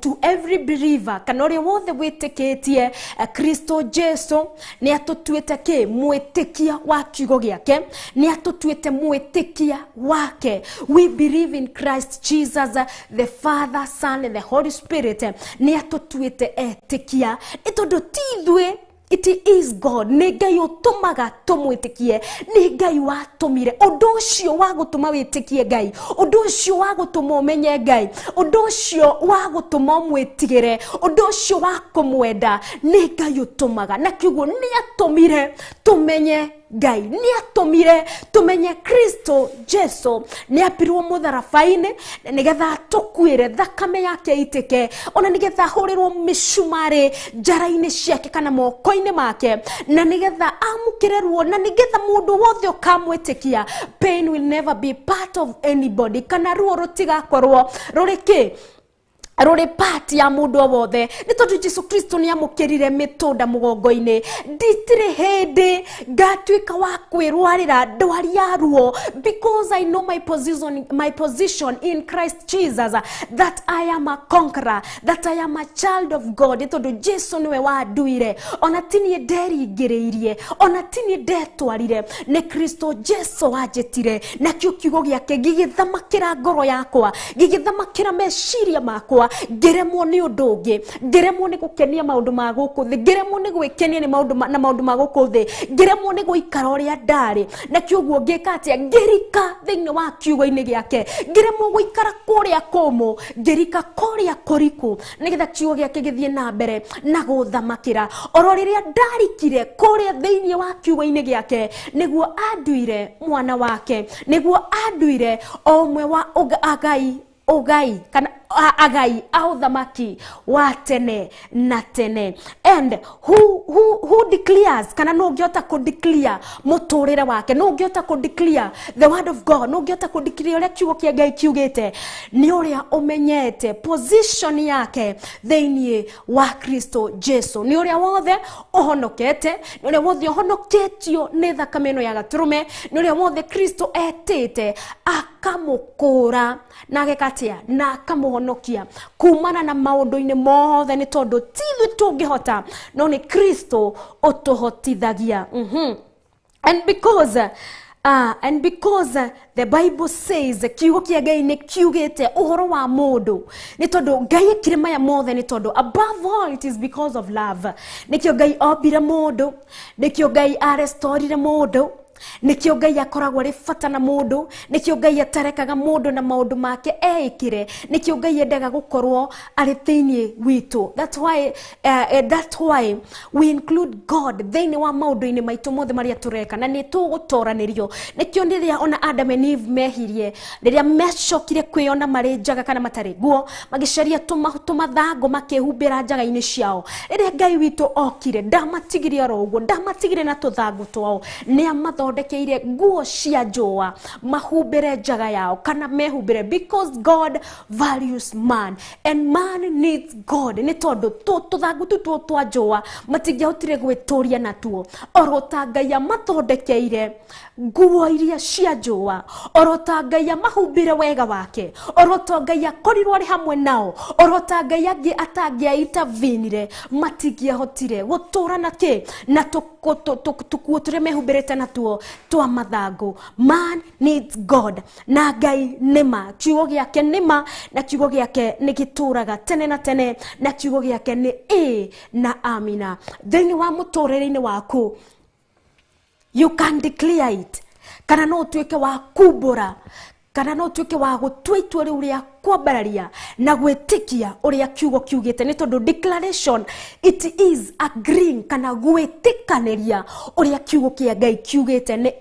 to every believer kanore wothe witikitie Kristo Jesu ni atutuite ki mwitikia wa kiugo giake ni atutuite mwitikia wake we believe in Christ Jesus the Father, Son and the Holy Spirit ni atutuite etikia itondo tithwe it is God ni Ngai utumaga tumwitikie ni Ngai watumire undu ucio wa gutuma witikie Ngai undu ucio wa gutuma umenye Ngai undu ucio wa gutuma mwitigire undu ucio wa kumwenda ni Ngai utumaga na kiugo ni atumire tumenye Ngai ni atumire tumenye Kristo Jesu ni apirwo mutharabaini nigetha tukwire thakame yake itike ona nigetha hurirwo mishumari njara-ini ciake kana moko-ini make na nigetha amukirerwo na nigetha mundu wothe ukamwitikia pain will never be part of anybody kana ruo rutigakorwo ruriki rore part ya mundu wothe ni tondu Jesu Kristo ni amukirire mitunda mugongo-ini nditire hindi ngatwika wa kwirwarira ndwari ya ruo because I know my position in Christ Jesus that I am a conqueror that I am a child of God tondu Jesu niwe wanduire ona tini nderingiriirie ona tini ndetwarire ni Kristo Jesu wanjitire na kiugo giake gigithamakira ngoro yakwa gigithamakira meciria makwa ngeremwo ni undu ungi ngeremwo ni gukenia maundu ma guku thi ngeremwo ni gwikenia ni maundu ma guku thi ngeremwo ni guikara uria ndari na kiugo ngika atia ngirika thiini wa kiugo-ini giake ngeremwo guikara kuria kumu ngirika kuria kuriku nigetha kiugo giake githie na mbere na guthamakira oro riria ndarikire kuria thiini wa kiugo-ini giake niguo anduire mwana wake niguo anduire omwe wa Ngai kana agai au thamaki wa tene na tene and who declares kana no ngiota ko declare muturire wake, no ngiota ko declare the word of God, no ngiota ko declare ule kiugo kia Ngai kiugite ni uria umenyete position yake theinie wa Kristo Jesu, ni uria wothe ohonokete, ni uria wothe ohonoketio ni thakame ino ya gaturume, ni uria wothe Kristo etete akamukura na gekatia na akamuhonokia kumana na maundu-ini mothe, ni tondu tithu tungihota no ni Kristo utuhotithagia. And because the Bible says kiugo kia Ngai ni kiugite uhoro wa mundu, ni tondu Ngai ekire maya mothe ni tondu above all it is because of love. Nikio Ngai ombire mundu, nikio Ngai arestorire mundu, nikio Ngai akoragwo ri bata na mundu, nikio Ngai atarekaga mundu na maundu make eikire, nikio Ngai endaga gukorwo ari thiini witu. That's why we include God thiini wa maundu-ini maitu mothe maria tureka, na ni tugutoranirio. Nikio riria ona Adam and Eve mehirie, riria mecokire kwiona mari njaga kana matari guo, magicaria tumathango makehumbira njaga-ini ciao, riria Ngai witu okire ndamatigirie roguo, ndamatigire na tuthango twao, ni amathondekeire nguo cia njua mahumbire njaga yao kana mehumbire, because God values man and man needs God. Ni tondu tuthango tutu twa njua matingihotire gwituria natuo, orota Ngai amathondekeire nguo iria cia njua, orota Ngai mahumbire wega wake, orota Ngai akorirwo ari hamwe nao, orota Ngai angi atangia intervenire matingihotire guturana ki na tukuo turia mehumbirite natuo twa mathango. Man needs God, na Ngai nima, kiugo giake nima, na kiugo giake ni gituraga tene na tene, na kiugo giake ni na amina. Thiini wa muturire-ini waku you can declare it, kana no tuike wa kumbura, kana no tuike wa gutua itua riu ria kwambararia na gwitikia uria kiugo kiugite. Ni tondu declaration it is agreeing kana gwitikaniria uria kiugo kia Ngai kiugite ni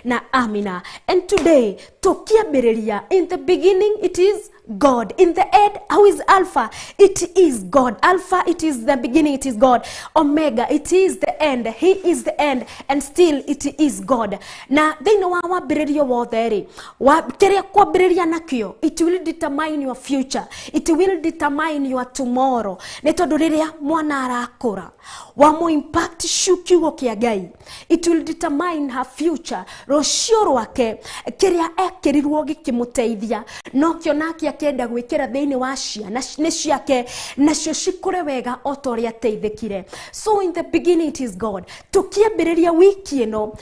na amina. And today tukiambiriria, in the beginning it is God, in the end who is Alpha, it is God. Alpha, it is the beginning, it is God. Omega, it is the end, he is the end, and still it is God. Na thiini wa wambiririo wothe ri wa kiria kwambiriria nakio, it will determine your future, it will determine your tomorrow. Ni tondu riria mwana arakura wa mu impact kiugo kia Ngai, it will determine her future. Rucio rwake kiria ekirirwo gikimuteithia no kio nake akenda gwikira thiini wa ciana ni ciake nacio cikure wega otoria teithikire. So in the beginning it is God. Tukiambiriria wiki ino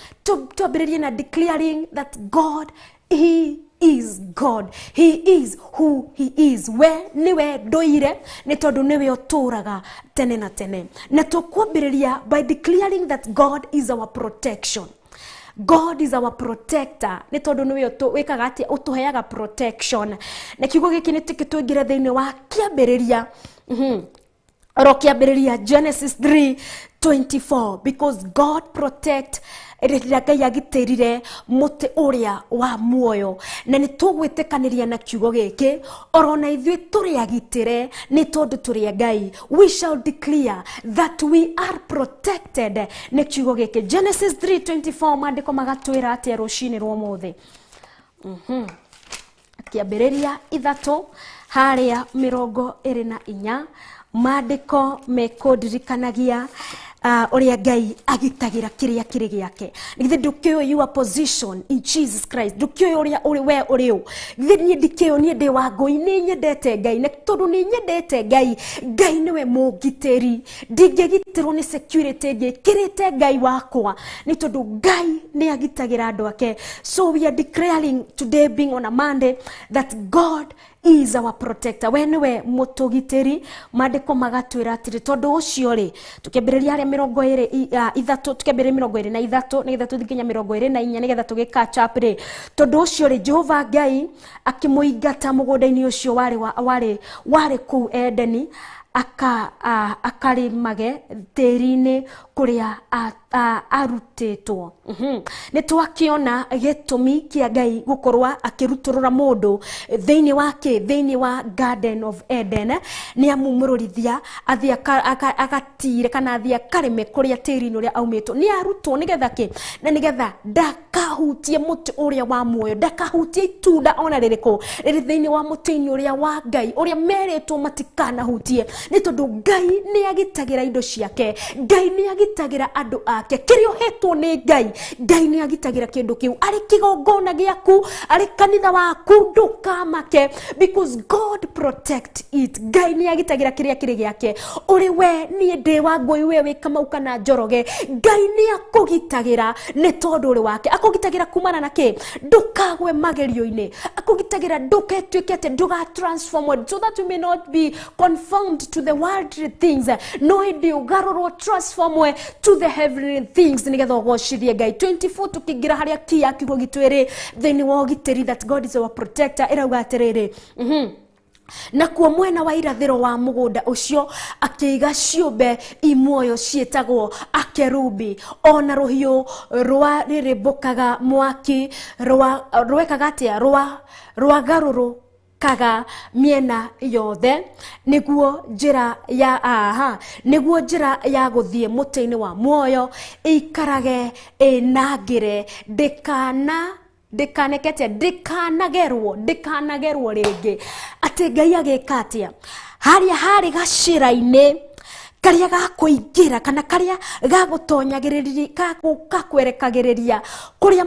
tuambiririe na declaring that God, he is God, he is who he is. We niwe ndoire ni tondu niwe oturaga tene na tene, na tukwambiriria by declaring that God is our protection. God is our protector. Ni tondu niwe wikaga ati utuheaga protection. Na kiugo giki ni tikitwingira thiini wa kiambiriria rokiambiriria Genesis 3:24, because God protect riria Ngai agitirire muti uria wa muoyo. Na ni tugwitikaniria na kiugo giki orona ithui turi agitire ni tondu turi Ngai. We shall declare that we are protected ni kiugo giki. Genesis 3:24 mandiko magatwira ati ruci-ini rwa muthi kiambiriria 3 haria 24 mandiko mekodirikanagia uria Ngai agitagira kiria kiri giake. Githe ndukio your position in Jesus Christ, ndukio uria uri we uri githe ni ndikio ni ndi wangui ni nyendete Ngai, na tondu ni nyendete Ngai, Ngai niwe mugiteri, ndingegitirwo ni security ngikirite Ngai wakwa ni tondu Ngai ni agitagira andu ake. So we are declaring today, being on a Monday, that God is our protector. We niwe mutugiteri. Mandiko magatwira atiri tondu ucio ri tukibiriria aria 23 tukibiriria 23 nigetha tuthikinya 24 nigetha tugika chapri. Tondu ucio ri Jehova Ngai akimuingata mugunda-ini ucio wari ku Edeni akarimage tiri-ini kuria arutetwo. Nĩ twakiona gĩtũmi kĩa Ngai gũkorwa akĩrutũrũra mũndũ thĩinĩ wa Garden of Eden, nĩ amumũrũrithia athia agatire kana athia kareme kũrĩa tĩri-inĩ ũrĩa aumĩtwo. Nĩ arutwo nĩgetha ndakahutie mũtĩ ũrĩa wa muoyo, ndakahutie itunda ona rĩrĩkũ rĩrĩ thĩinĩ wa mũtĩ-inĩ ũrĩa wa Ngai ũrĩa merĩtwo matikanahutie, nĩ tondũ Ngai nĩ agitagĩra indo ciake, Ngai nĩ agitagĩra andũ ake. Kĩrĩa ũhetwo nĩ Ngai, Ngai nĩ agitagĩra kĩndũ kĩu, arĩ kĩgongona gĩaku, arĩ kanitha waku, ndũkamake, because God protect it. Ngai nĩ agitagĩra kĩrĩa kĩrĩ gĩake. Ũrĩ we niĩ ndĩ Wangũi, we wĩ Kamau kana Njoroge, Ngai nĩ akũgitagĩra nĩ tondũ ũrĩ wake. Akũgitagĩra kumana na kĩ? Ndũkagwe magerio-inĩ, akũgitagĩra ndũketuĩke atĩ ndũgatransformed, so that you may not be conformed to the worldly things, no ĩndĩ ũgarũrwo transformwe to the heavenly things, nĩgetha ũgocithie Ngai. 24 tukĩingĩra harĩa kia kiugo gitu ĩrĩ thĩinĩ wa ũgitĩri, that God is our protector, ĩrauga atĩrĩrĩ, na kuo mwena wa irathĩro wa mũgũnda ũcio akĩiga ciũmbe imuoyo ciĩtagwo akerubi, ona rũhiũ rwa rĩrĩmbũkaga mwaki rwekaga atĩa rwagarũrũkaga miena yothe, nĩguo njĩra ya gũthiĩ mũtĩ-inĩ wa muoyo ĩikarage ĩnangĩre, ndikanagerwo rĩngĩ. Atĩ Ngai agĩka atĩa? Harĩa harĩ gacĩra-inĩ karĩa gakũingĩra kana karĩa gagũtonyagĩrĩria gakwerekagĩrĩria kũrĩ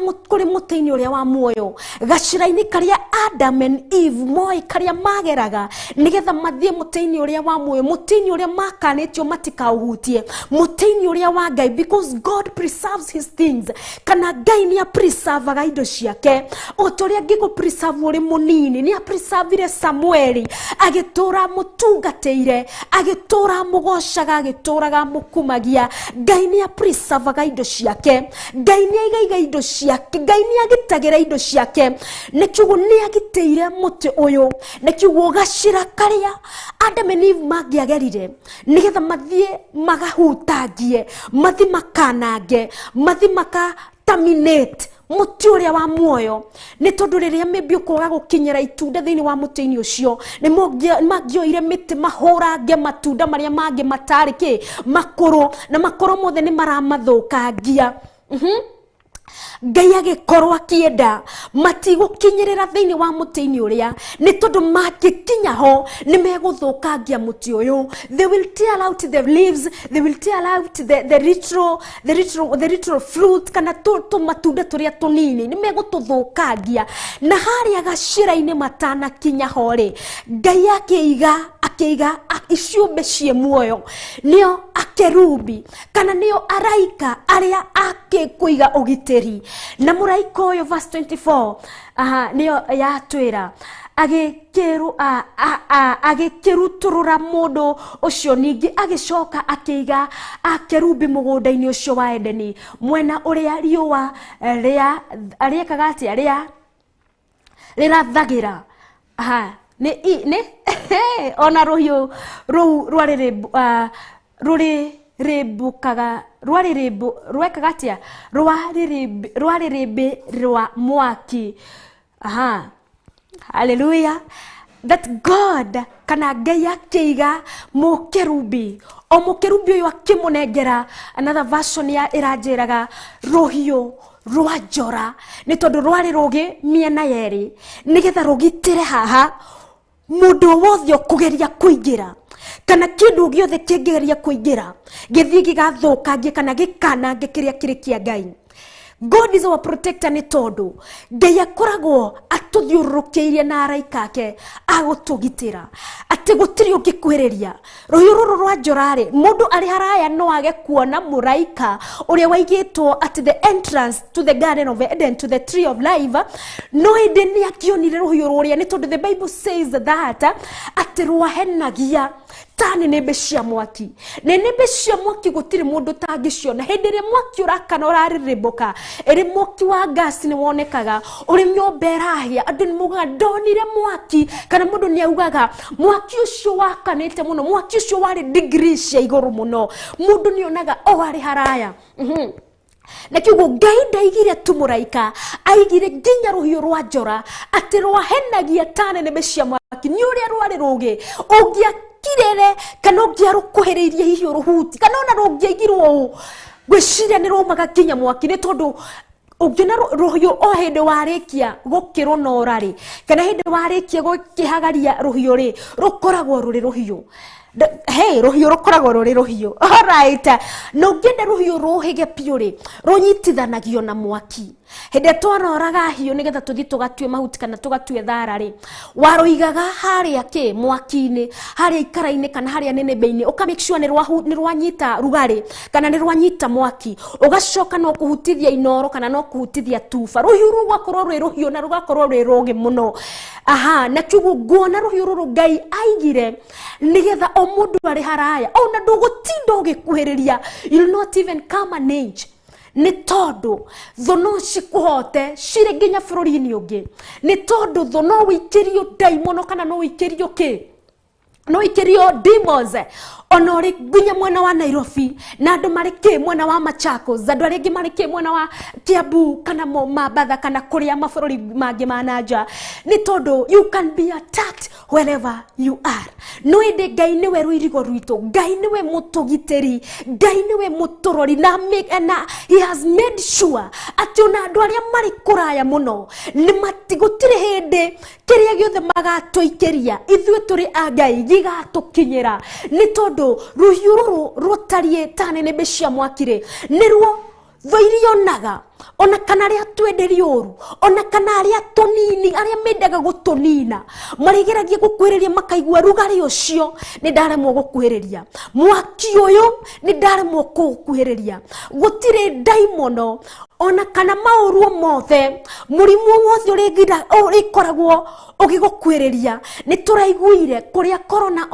mũtĩ-inĩ ũrĩa wa muoyo, gacĩra-inĩ karĩa Adam and Eve moĩ karĩa mageraga nĩgetha mathiĩ mũtĩ-inĩ ũrĩa wa muoyo, mũtĩ-inĩ ũrĩa makanĩtio matikaũhutie, mũtĩ-inĩ ũrĩa wa Ngai, because God preserves his things. Kana Ngai nĩ preservaga indo ciake, o torĩa ngĩgũ preserve ũrĩ mũnini, nĩ preservire Samueli agĩtũra mũtungatĩire, agĩtũra mũgoca agĩtũraga mũkumagia. Ngai nĩ preservaga indo ciake, Ngai nĩ aigaga indo ciake, Ngai nĩ agitagĩra indo ciake. Nĩkiugo nĩ agitĩire mũtĩ ũyũ, nĩkiugo gacĩra karĩa Adam and Eve mangĩagerire nĩgetha mathiĩ magahutangie, mathi makanange, mathi terminate mũtĩ ũrĩa wa muoyo, nĩ tondũ rĩrĩa maybe ũkoga gũkinyĩra itunda thĩinĩ wa mũtĩ-inĩ ũcio, nĩ mangĩoire mĩtĩ mahũrange matunda marĩa mangĩ matarĩ kĩ makũrũ, na makũrũ mothe nĩ maramathũkangia. Ngai agĩkorwo akĩenda matigũkinyĩrĩra thĩinĩ wa mũtĩ-inĩ ũrĩa, nĩ tondũ mangĩkinya ho nĩ megũthũkangia mũtĩ ũyũ. They will tear out the leaves, they will tear out the literal fruit, kana tũmatunda tũrĩa tũnini nĩ megũtũthũkangia. Na harĩa gacĩra-inĩ matanakinya ho rĩ, Ngai akĩiga iciũmbe cie muoyo, nĩo akerubi kana nĩo araika arĩa akĩkũiga ũgitĩri. Na mũraika ũyũ verse 24 nĩyo yatwĩra agĩkĩrutũrũra mũndũ ũcio ningĩ agĩcoka akĩiga akerubi mũgũnda-inĩ ũcio wa Edeni, mwena ũrĩa riũa rĩekaga atĩa rĩrathagĩra. Ona rũhiũ rũu rũrĩrĩmbũkaga rwekaga atĩa rwarĩrĩmbĩ rwa mwaki. Hallelujah. That God kana Ngai akĩiga mũkerubi, o mũkerubi ũyũ akĩmũnengera. Another version ĩranjĩraga rũhiũ rwa njora, nĩ tondũ rwarĩ rũgĩ mĩena yerĩ, nĩgetha rũgitĩre haha mũndũ wothe ũkũgeria kũingĩra, kana kĩndũ gĩothe kĩngĩgeria kũingĩra gĩthiĩ gĩgathũkangie kana gĩkanange kĩrĩa kĩrĩ kĩa Ngai. God is our protector, nĩ tondũ Ngai akoragwo atũthiũrũrũkĩirie na araika ake agũtũgitĩra, atĩ gũtirĩ ũngĩkuhĩrĩria. Rũhiũ rũrũ rwa njora rĩ, mũndũ arĩ haraya no age kuona mũraika ũrĩa waigĩtwo at the entrance to the Garden of Eden, to the tree of life, no ĩndĩ nĩ akĩonire rũhiũ rũrĩa, nĩ tondũ the Bible says that atĩ rwahenagia tani nebe cia mwaki nebe cia mwaki gutire mundu tangiciona hendere mwaki urakana urarireboka eri mwaki wa gas ni wonekaga uri nyoberahia andu ni muga ndonire mwaki kana mundu ni augaga mwaki ucio wakanite muno mwaki ucio wari degrees cia iguru muno mundu ni onaga o ari haraya na kiugo Ngai ndaigire tumuraika aigire nginya ruhiu rwa njora ati rwahenagia tane nebe cia mwaki ni uria rwari rugi ungia kirere kana ungia rukuhiririe hiyo ruhuti kana ona rungiaigirwo gwiciria ni romaga nginya mwaki ni tondu ungina ruhiu o hindi warikia gukirwo na urari kana hindi warikia gukihagaria ruhiu ri rukoragwo ruri ruhiu hey ruhiu rukoragwo ruri ruhiu alright no ngende ruhiu ruhige piuri runyitithanagio na mwaki hende twanoraga hiyo nigetha tuthi tugatue mahuti kana tugatue tharari waroigaga haria ki mwaki-ini haria ikara-ini kana haria nenebe-ini uka make sure ni rwanyita rugari kana ni rwanyita mwaki ugacoka no kuhutithia inoro kana no kuhutithia tufa ruhiu rugakoro rwi ruhiu na rugakoro rwi rugi muno na kiugo nguona ruhiu ruru Ngai aigire nigetha o mundu ari haraya ona ndugutinda ugikuhiriria you not even come an age ni tondu thono cikuhote cire nginya bururi-ini ungi ni tondu thono wikirio daimono kana no wikirio ki no wikirio demons ona uri gunya mwena wa Nairobi na andu mari ki mwena wa Machakos andu aringi mari ki mwena wa Kiambu kana Mombasa kana kuria mabururi mangi mananja ni tondu you can be attacked wherever you are no ende Ngai niwe ruirigo rwitu Ngai niwe mutugiteri Ngai niwe mutorori na he has made sure ati ona andu aria mari kuraya muno ni matigutire hindi kiria giothe magatuikiria ithwe turi a Ngai gigatukinyira ni tondu ruhiu ruru rutarie tane nebe cia mwakire nirwo thoirionaga ona kana ria twenderi oru ona kana aria tonini aria mendaga gutonina marigeragia gukwiriria makaigua rugari ucio ni ndaremwo gukwiriria mwaki uyu ni ndaremwo gukwiriria gutire daimono ona kana mauru mothe murimu wothe urikoragwo ugigukwiriria ni turaiguire kuria corona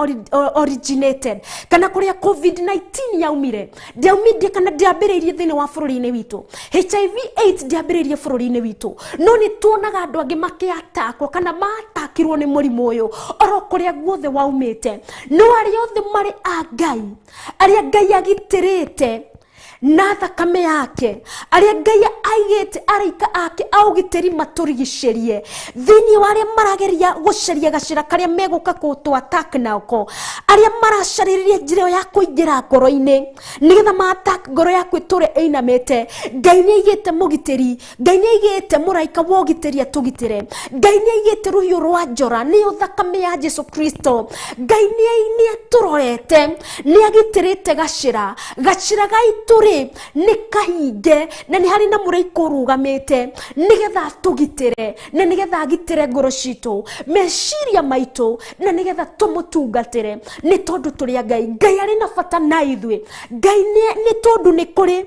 originated kana kuria covid-19 yaumire ndiaumire kana ndiambiririe thini wa bururi-ini witu HIV/AIDS ndiambiririe bururi-ini witu no ni tuonaga andu angi makiatakwo kana matakirwo ni murimu uyu oro kuria guothe waumite no aria othe mari a Ngai aria Ngai agitirite na thakame yake aria Ngai aigite araika ake augiteri maturigicerie thini waria marageria guceria gacira karia meguka kutu attack nako aria maracaririe njira ya kuingira ngoro-ini nigetha ma attack ngoro yaku iture einamete Ngai ni aigite mugiteri Ngai ni aigite muraika wogiteri atugitire Ngai ni aigite ruhiu rwa njora ni thakame ya Jesu Kristo Ngai ni aturorete ni agitirite gacira gaiture ni kahinge na ni hari na muraika urugamite nigetha tugitire na nigetha agitire ngoro citu meciria maitu na nigetha tumutungatire ni tondu turi a Ngai ari na bata na ithwe Ngai ni tondu ni kuri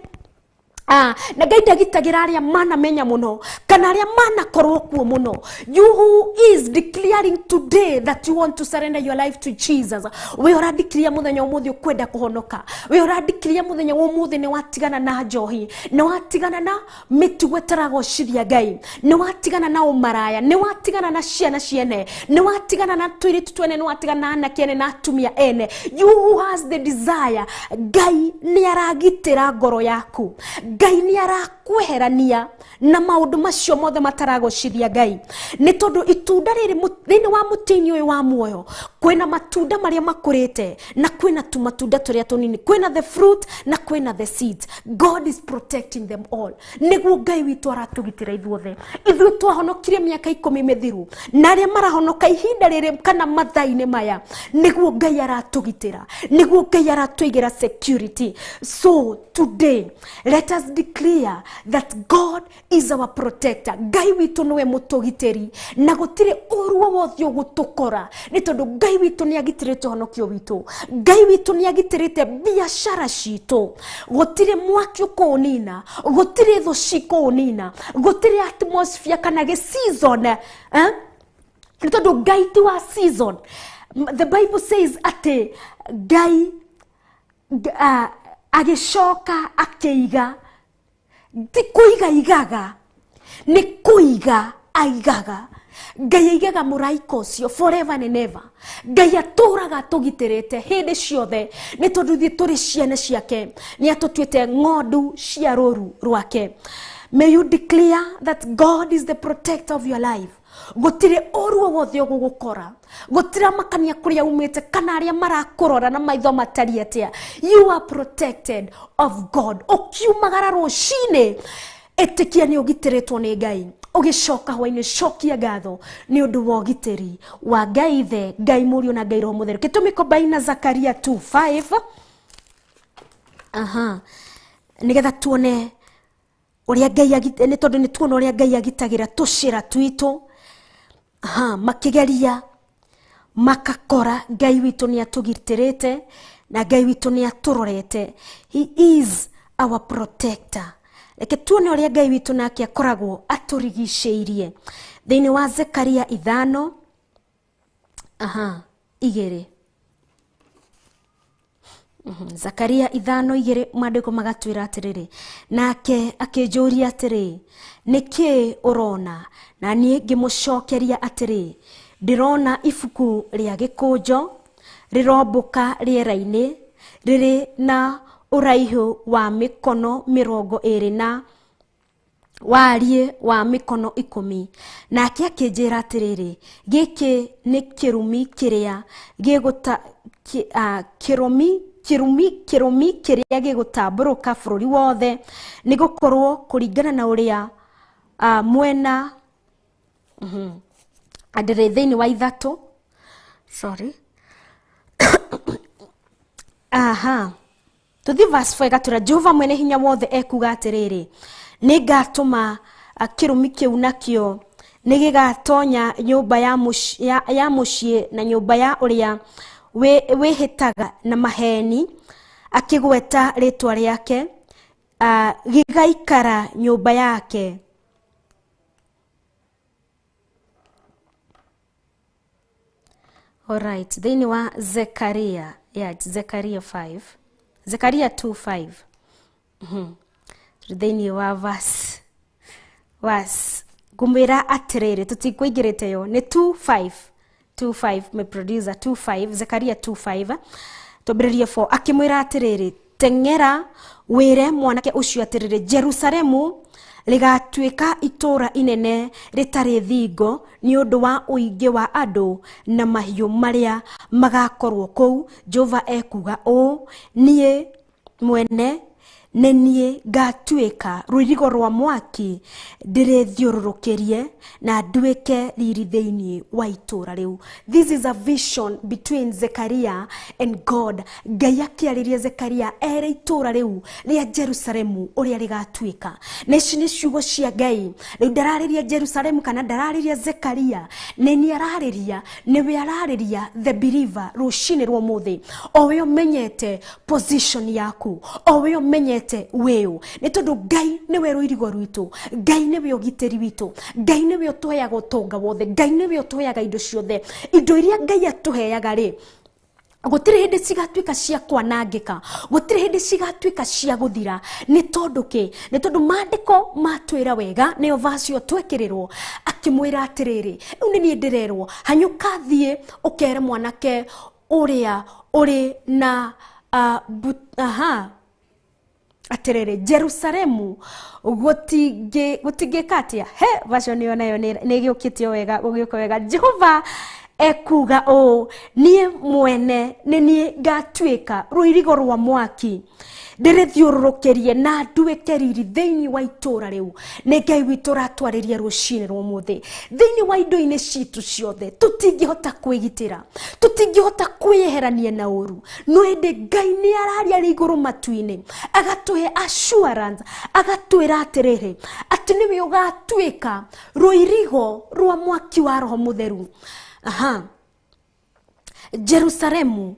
na Ngai ndagitagira aria mana menya muno kana aria mana korwo kuo muno you who is declaring today that you want to surrender your life to Jesus we uradikria muthenya umuthi ukwenda kuhonoka we uradikria muthenya umuthi ni watigana na njohi ni watigana na mitugo etarago ciria Ngai ni watigana na umaraya ni watigana na ciana ciene ni watigana na twiritu twene ni watigana na anake ene na atumia ene you who has the desire Ngai ni aragitira ngoro yaku Ngai ni arakweherania na maundu macio mothe matarago ciria Ngai ni tondu itunda riri thini wa mutini uyu wa muoyo kwina matunda maria makurite na kwina tumatunda turia tunini kwina the fruit na kwina the seeds God is protecting them all niguo Ngai witu aratugitira ithuothe ithuĩ twahonokire miaka 10 mithiru na aria marahonoka ihinda riri kana mathaa-ini maya niguo Ngai aratugitira niguo Ngai aratuigira security so today let us declare that God is our protector Ngai witu niwe mutugiteri na gutire uruo wothe ugutukora ni tondu Ngai witu ni agitirite honokio witu Ngai witu ni agitirite biashara citu gutire mwaki ukunina gutire tho cikunina gutire atmosphere kana ge season ni tondu Ngai ti wa season The Bible says ate Ngai agishoka akeiga, ti kuiga igaga, ni kuiga aigaga. Ngai aigaga mũraika ũcio forever and ever. Ngai atũraga tũgitĩrĩte hĩndĩ ciothe nĩ tondũ ithuĩ tũrĩ ciana ciake, nĩ atũtuĩte ng'ondu cia rũũru rwake. May you declare that God is the protector of your life. Gũtirĩ ũru wothe ũgũgũkora, gũtira makania kũrĩa umĩte kana arĩa marakũrora na maitho matariĩ atĩa. You are protected of God. Ũkiumagara rũcinĩ, ĩtĩkia nĩ ũgitĩrĩtwo nĩ Ngai. Ũgĩcoka hwa-inĩ, cokia ngatho nĩ ũndũ wa ũgitĩri wa Ngai Ithe, Ngai Mũriũ na Ngai Roho Mũtheru. Gĩtũmi na Zakaria 2:5. Nĩgetha tuone ũrĩa Ngai nĩ tondũ nĩ tuona ũrĩa Ngai agitagĩra tũcĩra twitũ. Makĩgeria makakora Ngai witũ nĩ atũgitĩrĩte na Ngai witũ nĩ atũrorete. He is our protector. Reke tuone ũrĩa Ngai witũ nake akoragwo atũrigicĩirie thĩinĩ wa Zekaria 5 2. Zakaria 5:2 maandĩko magatwĩra atĩrĩrĩ, nake akĩnjũria atĩrĩ, nĩkĩ ũrona? Na niĩ ngĩmũcokeria atĩrĩ, ndĩrona ibuku rĩa gĩkũnjo rĩrombũka rĩera-inĩ, rĩrĩ na ũraihu wa mĩkono 20 na wariĩ wa mĩkono 10. Nake akĩnjĩra atĩrĩrĩ, gĩkĩ nĩ kĩrumi kĩrĩa kĩrumi kĩrĩa gĩgũtambũrũka bũrũri wothe, nĩ gũkorwo kũringana na ũrĩa mwena andĩrĩ thĩinĩ wa 3. Sorry. Tuthi verse 4 gatũra, Jehova mwene hinya wothe ekuga atĩrĩrĩ, nĩ ngatũma kĩrumi kĩu nakĩo nĩ gĩgatonya nyũmba ya mũciĩ na nyũmba ya ũrĩa wĩhĩtaga na maheni, akĩgweta rĩtwa rĩake, gĩgaikara nyũmba yake. Alright, thĩinĩ wa Zekaria, Zekaria 5, Zekaria 2:5. Thĩinĩ wa verse ngũmwĩra atĩrĩrĩ, tũtikũingĩrĩte yo, nĩ 2:5 my producer 2:5, Zekaria 2:5 tũmbĩrĩrie 4. Akĩmwĩra atĩrĩrĩ, teng'era wĩre mwanake ũcio atĩrĩrĩ, Jerusalemu rĩgatuĩka itũũra inene rĩtarĩ thingo nĩ ũndũ wa ũingĩ wa andũ na mahiũ marĩa magakorwo kũu. Jehova ekuga ũũ, niĩ mwene nĩ niĩ ngatuĩka rũirigo rwa mwaki ndĩrĩthiũrũrũkĩrie na nduĩke riri thĩinĩ wa itũũra rĩu. This is a vision between Zekaria and God. Ngai akĩarĩria Zekaria ere itũũra rĩu rĩa Jerusalemu ũrĩa rĩgatuĩka. Na ici nĩ ciugo cia Ngai. Rĩu ndararĩria Jerusalemu kana ndararĩria Zekaria, nĩ ararĩria, nĩwe ararĩria the believer rũcinĩ rwa mũthĩ. O we ũmenyete position yaku, o we ũmenyete weo, nĩ tondũ Ngai nĩwe rũirigo rwitũ, Ngai nĩwe ũgitĩri witũ, Ngai nĩwe ũtũheaga ũtonga wothe, Ngai nĩwe ũtũheaga indo ciothe. Indo iria Ngai atũheaga rĩ, gũtirĩ hĩndĩ cigatuĩka cia kwanangĩka, gũtirĩ hĩndĩ cigatuĩka cia gũthira. Nĩ tondũ kĩ? Nĩ tondũ maandĩko matwĩra wega, nĩyo verse twekĩrĩrwo, akĩmwĩra atĩrĩrĩ, rĩu nĩ niĩ ndĩrerwo, hanyũka thiĩ ũkere mwanake ũrĩa ũrĩ na atĩrĩrĩ, Jerusalemu gũtingĩka atĩa. Version ĩyo nayo nĩ gĩũkĩtio wega, gũgĩũka wega. Jehova ekuga ũũ, niĩ mwene nĩ niĩ ngatuĩka rũirigo rwa mwaki ndĩrĩthiũrũrũkĩrie na nduĩke riri thĩinĩ wa itũũra rĩu. Nĩ Ngai witũ ratwarĩria rũcinĩ rwa mũthĩ. Thĩinĩ wa indo-inĩ citũ ciothe tũtingĩhota kwĩgitĩra, tũtingĩhota kwĩyeherania na ũru, no ĩndĩ Ngai nĩ araria igũrũ matu-inĩ, agatũhe assurance, agatwĩra atĩrĩrĩ, atĩ nĩwe ũgatuĩka rũirigo rwa mwaki wa Roho Mũtheru. Jerusalemu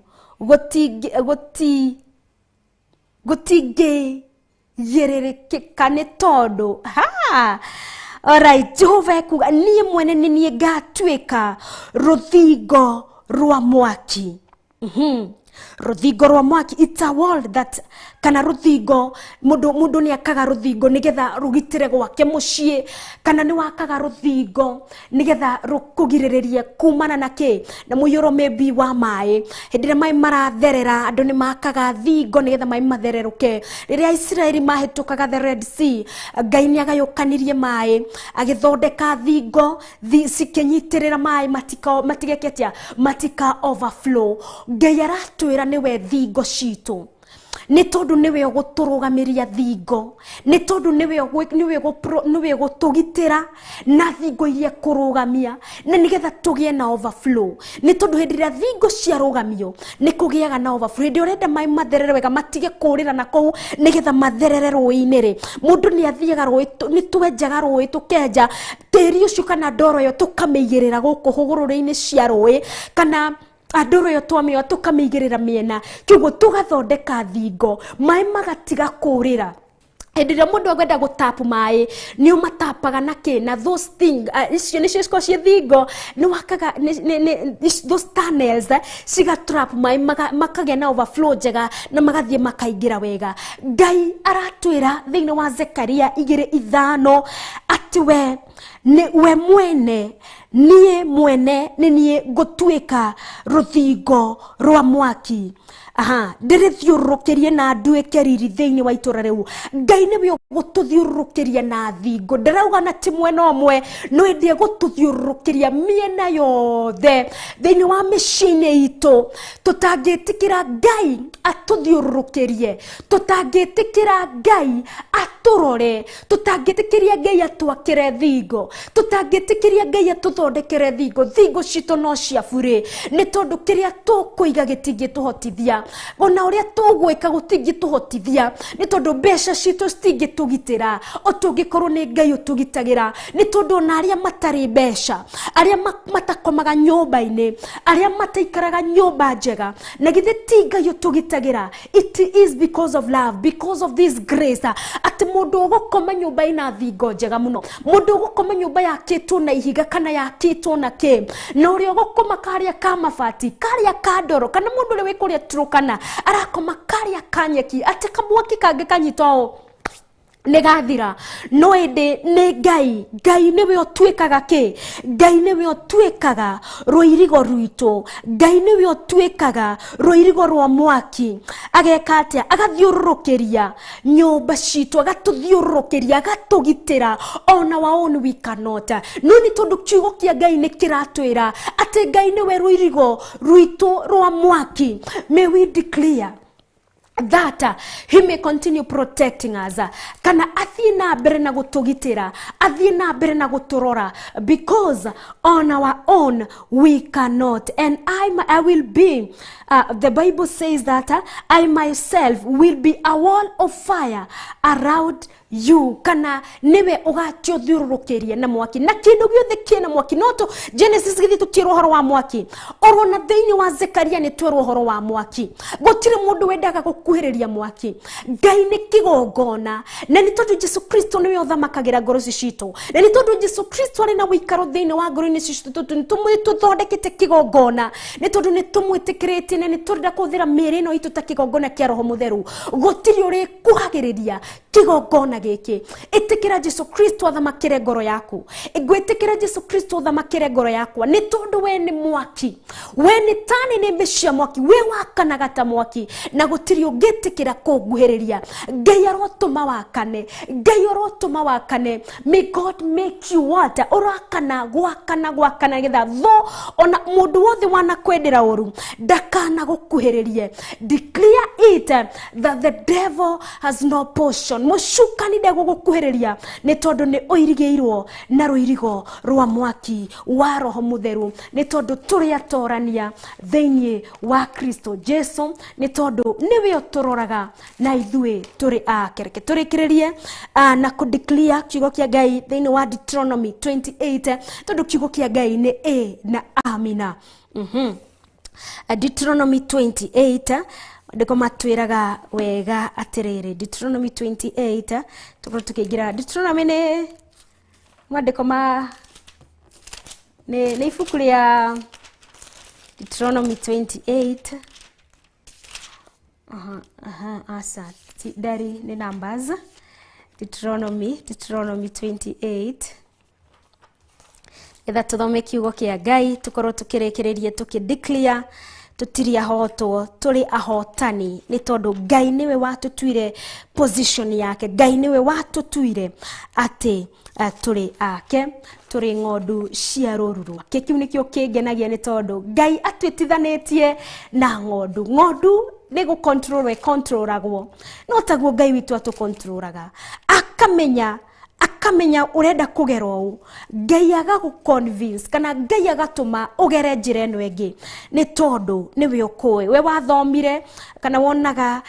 gũtingĩgĩrĩrĩka nĩ tondũ alright, Jehova ekuga niĩ mwene nĩ niĩ ngatuĩka rũthingo rwa mwaki. Ruthingo rwa mwaki, it's a world that kana ruthingo mundu ni akaga ruthingo nigetha rugitire gwake mucii, kana ni wakaga ruthingo nigetha rukugiriririe kumana na ki na muyoro maybe wa mai. Hindire mai maratherera andu ni makaga thingo nigetha mai mathereruke. Riria Israeli mahitukaga the Red Sea, Ngai ni agayukanirie mai agithondeka thingo cikinyitirira mai matigeketia matika overflow. Ngai aratwira niwe thingo citu, ni tondu niwe guturugamiria thingo, ni tondu niwe gutugitira na thingo iria kurugamia na nigetha tugie na overflow. Ni tondu hindiria thingo cia rugamio ni kugiaga na overflow. Ndi urenda mai matherere wega matige kurira na kou nigetha matherere rui-ini ri mundu ni athiaga rui, ni twenjaga rui tukenja tiri ucio kana ndoro yo tukamigirira guku hugururi-ini cia rui kana andoro yo twamio tukamigirira miena kiguo tugathondeka thingo mai magatiga kurira. Hindira mundu agwenda gutapu mai ni umatapaga na kina those things icio ni cio cie thingo ni wakaga those tunnels siga trap mai makagia na overflow njega na magathie makaingira wega. Ngai aratwira thiini wa Zekaria 2:5 ati we mwene nie mwene nie gutwika ruthingo rwa mwaki. Ndiri thiurukirie na nduike riri thiini wa itura riu. Ngai niwe gututhiurukiria na thingo. Ndirauga na ti mwena omwe no endie gututhiurukiria miena yothe thiini wa micini itu. Tutangitikira Ngai atuthiurukirie, tutangitikira Ngai aturore, tutangitikiria Ngai atwakire thingo, tutangitikiria Ngai atuthondekere thingo. Thingo citu no cia bure ni tondu kiria tukuiga gitingituhotithia, ona uria tugwika gutingituhotithia ni tondu mbeca citu citingitugitira o tungikorwo ni Ngai utugitagira. Ni tondu ona aria matari mbeca, aria matakomaga nyumba-ini, aria mataikaraga nyumba njega na githe ti Ngai utugitagira. It is because of love, because of this grace. Ati mundu ugukoma nyumba ina thingo njega muno, mundu ugukoma nyumba yakitwo na ihiga kana yakitwo na ki, na uria ugukoma karia ka mabati, karia ka ndoro, kana mundu uri wikuria turukana arakoma karia kanyeki, ati kamwaki kange kanyitwo negathira. No ende ne Ngai niwe otwikaga ki, Ngai niwe otwikaga ruirigo ruito, Ngai niwe otwikaga ruirigo rwa mwaki. Ageka atia agathiururukiria nyumba citu, agatuthiururukiria, agatugitira on our own we cannot. No ni tondu kiugo kia Ngai ni kiratwira ati Ngai niwe ruirigo ruito rwa mwaki. May we declare that he may continue protecting us. Kana athie na mbere na gutugitira, athie na mbere na guturora, because on our own we cannot. And I will be the Bible says that I myself will be a wall of fire around you. Kana niwe ugatio thiururukirie na mwaki na kindu giothe kina mwaki. Noto Genesis githitu kiro horo wa mwaki, oro na thiini wa Zekaria ni twero horo wa mwaki. Gutire mundu wendaga gukuhiriria mwaki. Ngai ni kigongona, na ni tondu Jesu Kristo niwe uthamakagira ngoro citu, na ni tondu Jesu Kristo ari na wikaro thiini wa ngoro-ini citu tuthondekete kigongona, ni tondu ni tumwitikirite na ni turida kuthira miri no itu ta kigongona kia Roho Mutheru. Gutiri uri kuhagiriria kigongona giki. Itikira Jesu Kristo athamakire ngoro yaku, igwitikira Jesu Kristo athamakire ngoro yakwa, ni tondu we ni mwaki, we ni tani ni mbicia mwaki, we wakanaga ta mwaki na gutiri ungitikira kunguhiriria. Ngai arotuma wakane, Ngai arotuma wakane. May God make you what? Urakana gwakana getha tho ona mundu wothe wana kwendera uru ndakana gukuhiririe. Declare it that the devil has no portion. Mushukani ndego gukuhiriria ni tondu ni uirigiirwo na ruirigo rwa mwaki wa Roho Mutheru, ni tondu turi atorania thiini wa Kristo Jesu, ni tondu niwe uturoraga na ithui turi akereke. Turikiririe na kudeclare kiugo kia Ngai thiini wa Deuteronomy 28 tondu kiugo kia Ngai ni na amina. Deuteronomy 28 ndiko matwiraga wega atiriri. Deuteronomy 28 tukoro tukigira Deuteronomy ni mwandiko ma ni ifuku ria Deuteronomy 28 asa dari ni numbers. Deuteronomy 28 etha tuthome kiugo kia Ngai tukorwo tukirekererie tukideclare tutiri ahotwo turi ahotani ni tondu Ngai niwe watutuire position yake. Ngai niwe watutuire ati turi ake turi ng'ondu cia rũũru rwake. Kiu nikio kingenagia ni tondu Ngai atwitithanetie na ng'ondu ni controlagwo no taguo Ngai witu atukontrolaga akamenya urenda kugera uu. Ngai agaguconvince kana Ngai agatuma ugere njira eno ingi ni tondu niwe ukui we wathomire kana wonaga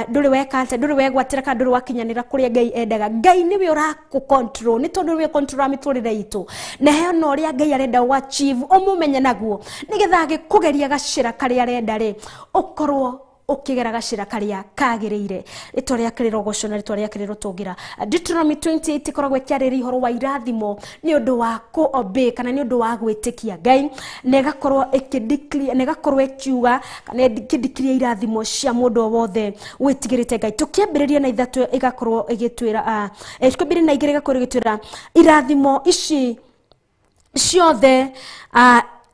nduri wekate nduri wegwatira kana nduri wakinyanira kuria Ngai endaga. Ngai niwe uragucontrol ni tondu niwe control miturire itu na he no ria Ngai arenda wa achieve umumenye naguo nigetha agikugeria gacira karia arenda ri ukorwo ukigera gacira karia kagireire. Ritwa ria kiriro gocona ritwa ria kiriro tungira. Deuteronomy 28 koragwe kiariri ihoro wa irathimo ni undu wa ku obey kana ni undu wa gwitikia Ngai nega korwo ikideclare nega korwo ikiuga kana ikideclare irathimo cia mundu wothe witigirite Ngai. Tukiambiriria na ithatu igakorwo igitwira tukiambiriria na igire igakorwo igitwira irathimo ici ciothe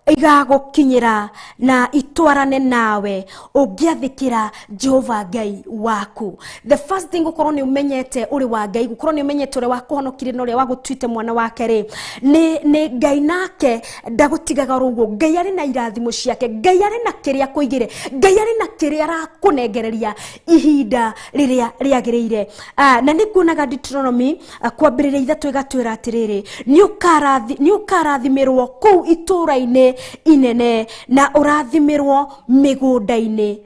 igagukinyira na itwarane nawe ungiathikira Jehova Ngai waku. The first thing ukorwo ni umenyete uri wa Ngai, ukorwo ni umenyete uri wa kuhonokire no uri wa gutwite mwana wake ri ni Ngai nake ndagutigaga rugo. Ngai ari na irathimo ciake, Ngai ari na kiria kuigire, Ngai ari na kiria arakunegereria ihinda riria riagiriire. Na nikuonaga Deuteronomy kwambiriria ithatu igatwira atiriri ni ukarathimirwo kuu ituraine inene na urathimirwo migunda-ini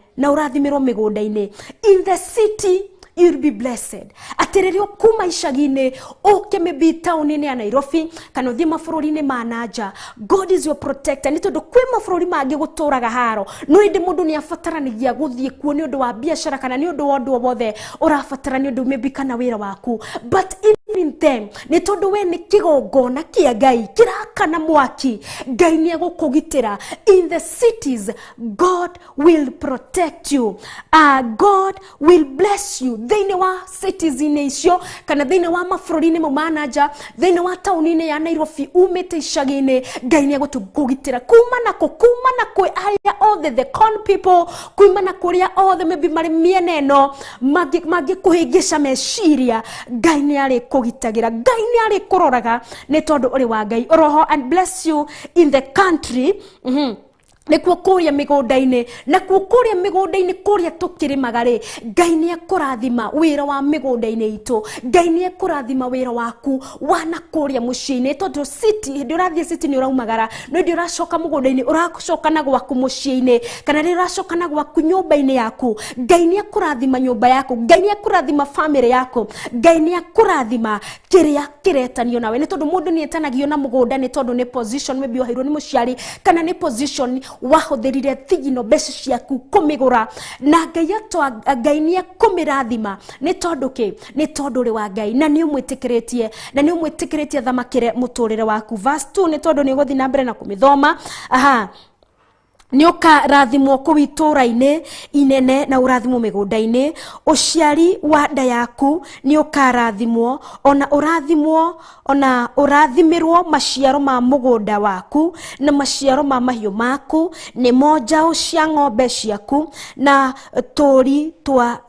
in the city you'll be blessed. Atererio kuma ishagine oke maybe town-ini ya Nairobi kana uthie mabũrũri-inĩ ma nanja. God is your protector. Ni tondu kwi mabũrũri mangi guturaga haro no indi mundu ni afataranagia guthie kuo ni undu wa biashara kana ni undu wa undu wothe urafatara ni undu maybe kana wira waku. But in them ni tondu we ni kigongona kia Ngai kirakana mwaki, Ngai ni agukugitira. In the cities God will protect you. God will bless you. Thine wa cities icio kana thine wa mabũrũri-inĩ mau ma nanja, thine wa tauni-inĩ ya Nairobi umite icagi-inĩ, Ngai ni agutugitira kuma na kwi aya othe the con people kuma na kuria othe maybe mari miena eno magi kuhingisha meciria. Ngai ni ari kugitagira, Ngai ni ari kuroraga ni tondu uri wa Ngai. Oroho and bless you in the country. Nikuo kuria migunda-ini na kuria migunda-ini kuria tukirimaga ri Ngai ni akurathima wira wa migunda-ini itu. Ngai ni akurathima wira waku wana kuria mucii-ini tondu city hindi urathie city ni uraumagara no ndi uracoka mugunda-ini uracoka na gwaku mucii-ini kana ni uracoka na gwaku nyumba-ini yaku. Ngai ni akurathima nyumba yaku, Ngai ni akurathima family yaku, Ngai ni akurathima kiria kiretanio nawe ni tondu mundu ni etanagio na mugunda ni tondu ni position maybe wahirwo ni muciari kana ni position wahotherire thigino mbeca ciaku kumigura na Ngai ni akumirathima ni tondu ki ni tondu uri wa Ngai na ni umwitikiritie thamakire muturire waku. Verse 2 ni tondu ni guthi na mbere na kumithoma. Ni ukarathimwo ku itura-ini inene na urathimwo migunda-ini. Uciari wa nda yaku ni ukarathimwo ona urathimirwo maciaro ma mugunda waku na maciaro ma mahiu maku ni monjaũ cia ng'ombe ciaku na tũri twa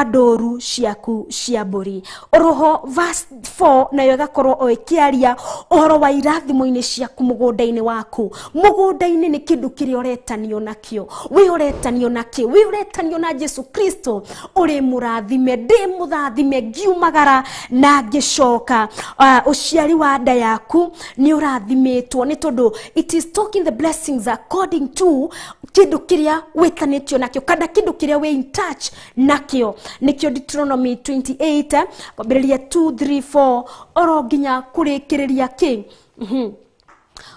ndoru ciaku cia mburi. Oroho verse 4 nayo igakorwo oikiaria ohoro wa irathimo-ini ciaku mugunda-ini waku. Mugunda-ini ni kindu kiria uretanio nakio. We uretanio naki? We uretanio na Jesu Kristo. Uri murathime, ndi muthathime ngiumagara na ngicoka. Uciari wa nda yaku ni urathimitwo ni tondu it is talking the blessings according to kindu kiria witanitio nakio kada kindu kiria we in touch nakio. Nikio Deuteronomy 28 kwambiriria 2, 3, 4 oro nginya kurikiriria ki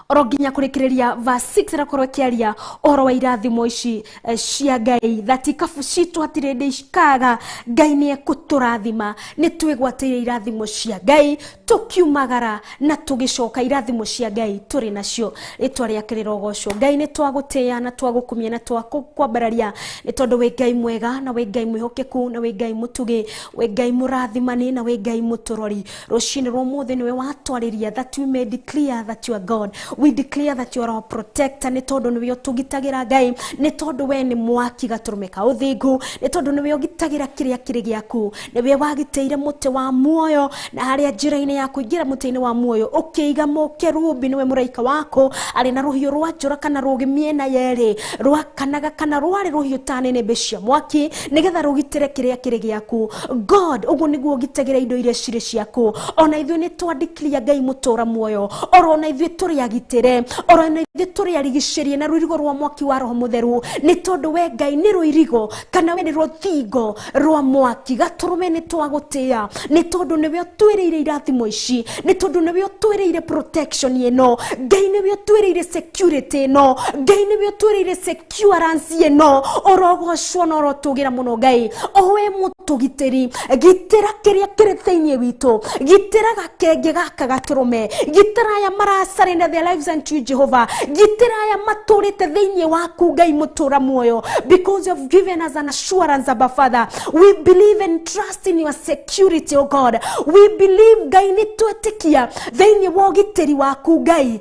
oro nginya kurikireria verse 6 rakorwo kiaria oro wa irathimo ici cia Ngai that ikabu citu hatirende ikaga Ngai ni ekuturathima ni twigwateire irathimo cia Ngai tukiumagara na tugicoka irathimo cia Ngai turi nacio ritwa ria kirogocwo Ngai ni twaguteya na twagukumia na twakwambararia ni tondu we Ngai mwega na we Ngai mwihokeku na we Ngai mutugi we Ngai murathimani na we Ngai muturori rucini rwa muthe niwe watwariria that we may declare that you are God. We declare that you are our protector. Ni tondu niwe utugitagira Ngai ni tondu we ni mwaki gaturumeka uthingu ni tondu niwe ugitagira kiria kiri giaku niwe wagiteire muti wa muoyo na haria njira-ini ya kuingira muti-ini wa muoyo ukiiga mukerubi niwe muraika wako ari na ruhiu rwa njora kana rugi miena yeri rwakanaga kana rwari ruhiu tanene becia mwaki nigetha rugitire kiria kiri giaku God ugu niguo ugitagira indo iria ciri ciaku ona ithuĩ ni twandiklia Ngai mutura muoyo ona ithuĩ turi agitire ona ithuĩ turi arigicerie na rwirigo rwa mwaki wa roho mutheru ni tondu we Ngai ni rwirigo kana we ni ruthingo rwa mwaki gaturume ni twagutia ni tondu niwe utwiriire irathimo ici ni tondu niwe utwiriire protection ino Ngai niwe utwiriire security ino Ngai niwe utwiriire security ino orogocwo no rotugira muno Ngai owe mutugitiri gitira kiria kiri thiini witu gitira gakenge gaka gaturume gitira ya mara surrender their lives unto you Jehovah gitira ya maturite thiini waku Ngai mutura muoyo because you have given us an assurance Abba Father. We believe and trust in your security, oh God. We believe Ngai ni twetikia thiini wa gitiri waku Ngai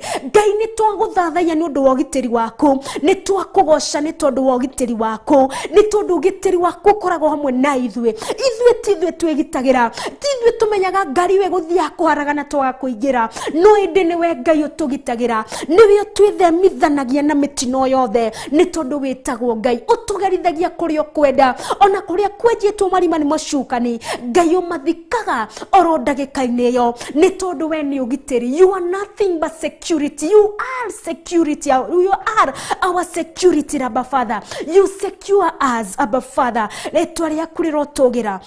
ni twaguthathaiya ni undu wa gitiri waku ni twakugoca ni tondu wa gitiri waku ni tondu gitiri waku koragwo hamwe na ithuĩ tithwe twigitagira tithwe tumenyaga ngari we guthia kuharaga na twaga kuingira no indi ni we Ngai utugitagira niwe twithemithanagia na mitino yothe ni tondu witagwo Ngai utugerithagia kuria kwenda ona kuria kwenjetwo marima ni macukani Ngai umathikaga oro ndagika-ini yo ni tondu we ni ugitiri you are nothing but security you are security you are our security Abba Father you secure us Abba Father ritwa riaku rirotugira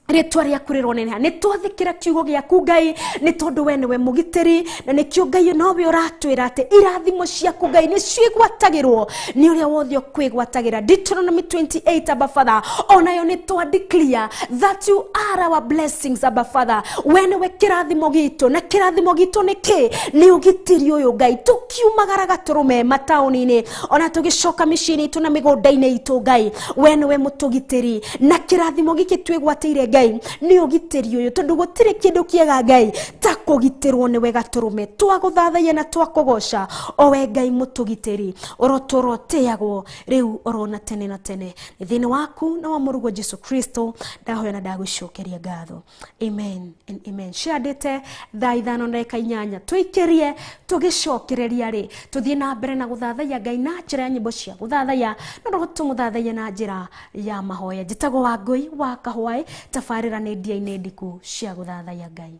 ritwa riaku rironeneha ni twathikira kiugo giaku Ngai ni tondu we niwe mugitiri na nikio Ngai nowe uratwira ati irathimo ciaku Ngai ni ciigwatagirwo ni uria wothe kwigwatagira Deuteronomy 28 Abba Father onayo ni twa declare that you are our blessings Abba Father we niwe kirathimo gitu na kirathimo gitu ni ugitiri uyu Ngai tukiumagara gaturume matauni-ini ona tugicoka micini itu na migunda-ini itu Ngai we niwe mutugitiri na kirathimo giki twigwateire Ngai ni ugitiri uyu tondu gutire kindu kiega Ngai ta kugitirwo ni wega turume twaguthathaiya na twakugoca owe Ngai mutugitiri orotoroteagwo riu orona tene na tene ni thini waku na wa murugo Jesu Kristo ndahoya na ndagucokeria ngatho amen and amen shadete thaa 5:8 tuikerie tugicokereria ri tuthie na mbere na guthathaiya Ngai na njira ya nyimbo cia guthathaiya no tumuthathaiya na njira ya mahoya njitagwo Wangui wa KAHWAI tafarira ni Ndia-Ini Ndiku cia guthathaiya Ngai.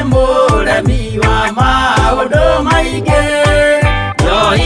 Muremi wa maundu maingi yo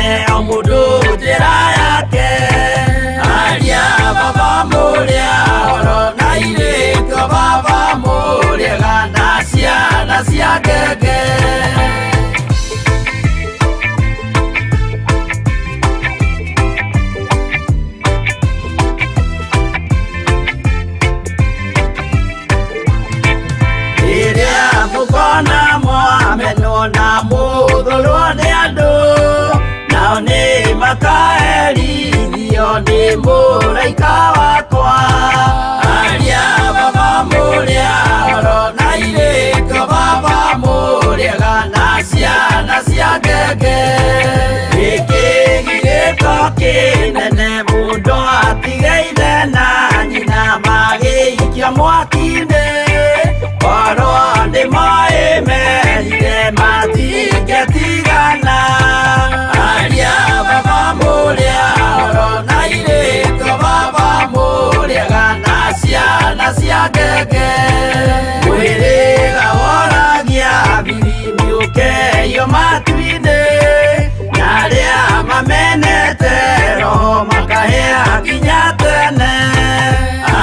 ene omudu njira yake aria baba muria oro na iriko baba muria gana ciana cia ngenge iria mukona mwamenwo na muthurwo ni andu nao ni makaerithio ni muraika wakwa aria baba muria oro na iriko baba muria gana ciana cia ngenge ikigiriko kinene mundu atigeire na nyina magĩikia mwaki-inĩ oro nĩ moĩmerire matingĩtigana aria baba mũrĩa oro na irĩko baba mũrĩa gana ciana cia ngenge mwĩrĩga woragia birimi ũkeio matu-inĩ na arĩa mamenete roho makahĩa nginya tene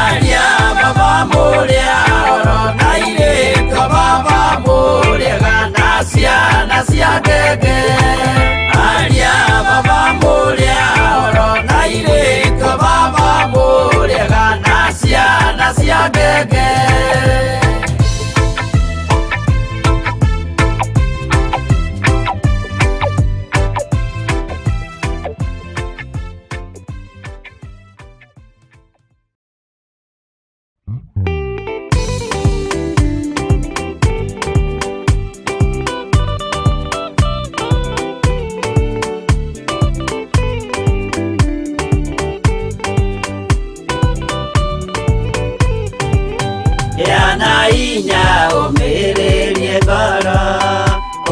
aria baba mũrĩa oro na irĩko baba mũrĩa gana ciana cia ngenge aria baba mũrĩa oro na irĩko baba mũrĩa gana ciana cia ngenge inya umirerie ngoro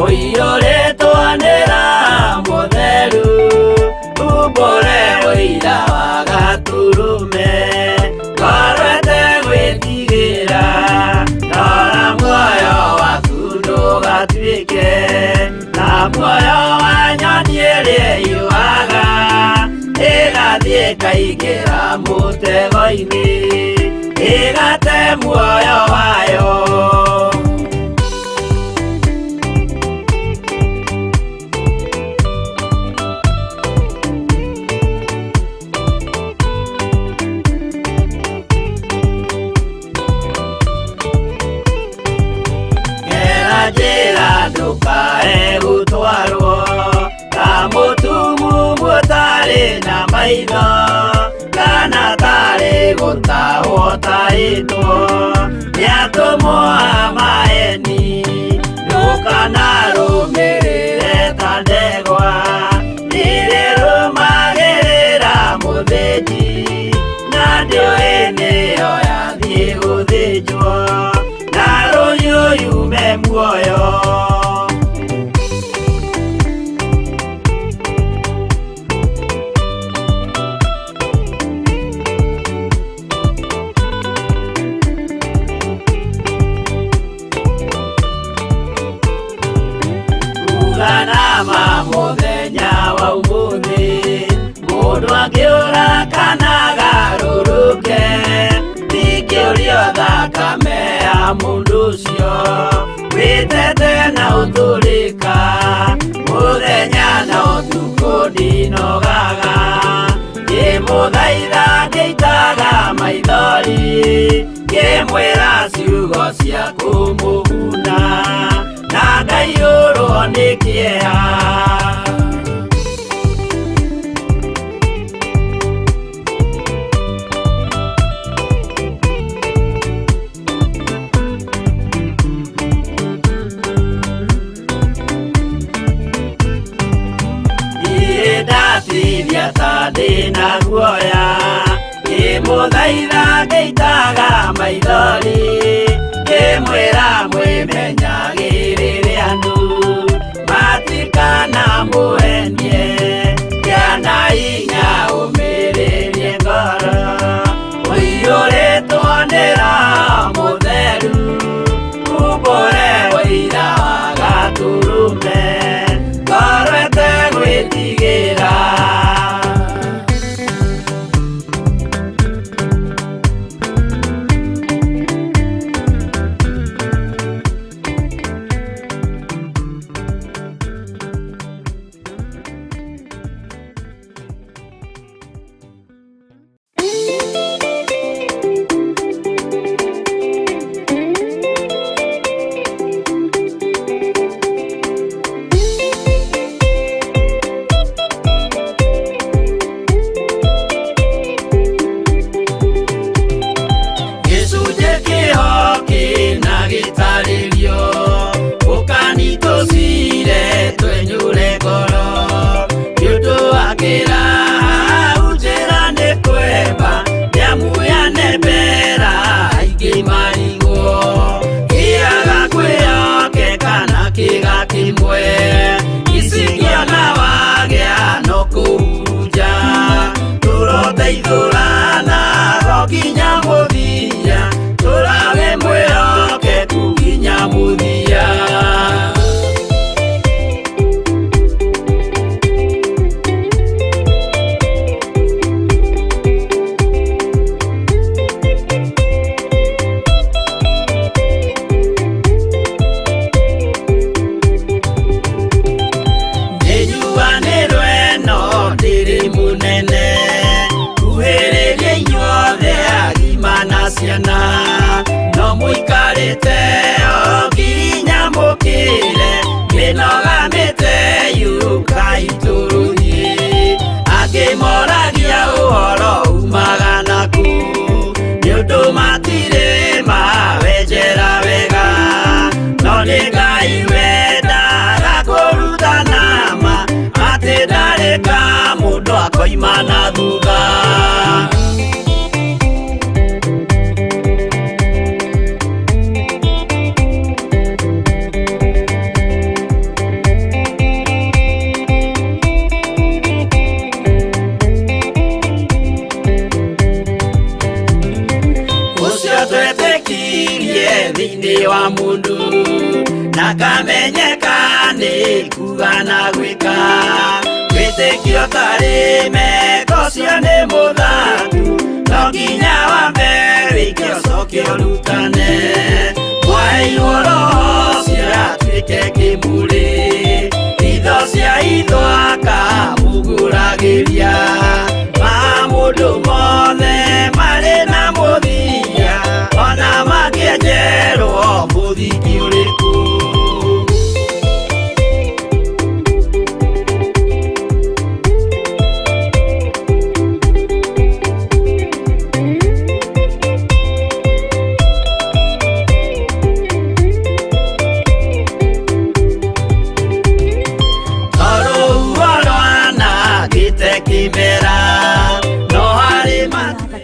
uiyũrĩtwo nĩ Roho Mũtheru umbũre ũira wa gaturume ngoro ĩtegwĩtigĩra rora muoyo waku ndũgatuĩke na muoyo wa nyoni ĩrĩa ĩyũaga ĩgathiĩ ĩkaingĩra mũtego-inĩ igate muoyo wayo gera njĩra ndũkae gũtwarwo ta mũtumu mũtarĩ na maitho kana tarĩ gũtahwo tahĩtwo nĩatũmwo a maeni ndũkanarũmĩrĩre ta ndegwa nĩrĩrũmagĩrĩra mũthĩnji na ndĩũĩ nĩyo yathiĩ gũthĩnjwo na rũhiũ yume muoyo Kanama muthenya wa umuthi mundu angiura kana garũrũke ndingĩũrio thakame ya mundu ũcio wĩtete na ũtũrĩka muthenya na ũtukũ ndinogaga ngĩmũthaitha ngĩitaga maithori ngĩmwĩra ciugo cia kũmũguna na ngaiyũrwo nĩ kĩeha ndatithia ta ndĩna guoya ngĩmũthaitha ngĩitaga maithori ngĩmwĩra mwĩmenyagĩrĩre andũ matikana mũhenie Ndia-Ini ũmĩrĩrie ngoro ũiyũrĩtwo nĩ Roho Mũtheru umbũre ũira wa gatũrũme ngoro ĩtegwĩtigĩra tũraithũrana gokinya mũthia tũrawe mwĩhokeku nginya mũthia. No muikarite okinya mukire minogamite yuka ituruthi akimoragia uhoro umaga naku niundu matire mawenjera wega no ni Ngai wendaga kuruta nama ati ndareka mundu akoima na thutha. Thini wa mundu nakamenyeka ni kuga na gwika witikio tari meko cio ni muthangu no nginya wambe wikio cokio rutane mwairwo roho ciatuike kimuri itho cia ithwaka muguragiria ma mundu mothe mari na muthia ona makienjerwo muthiki uriku.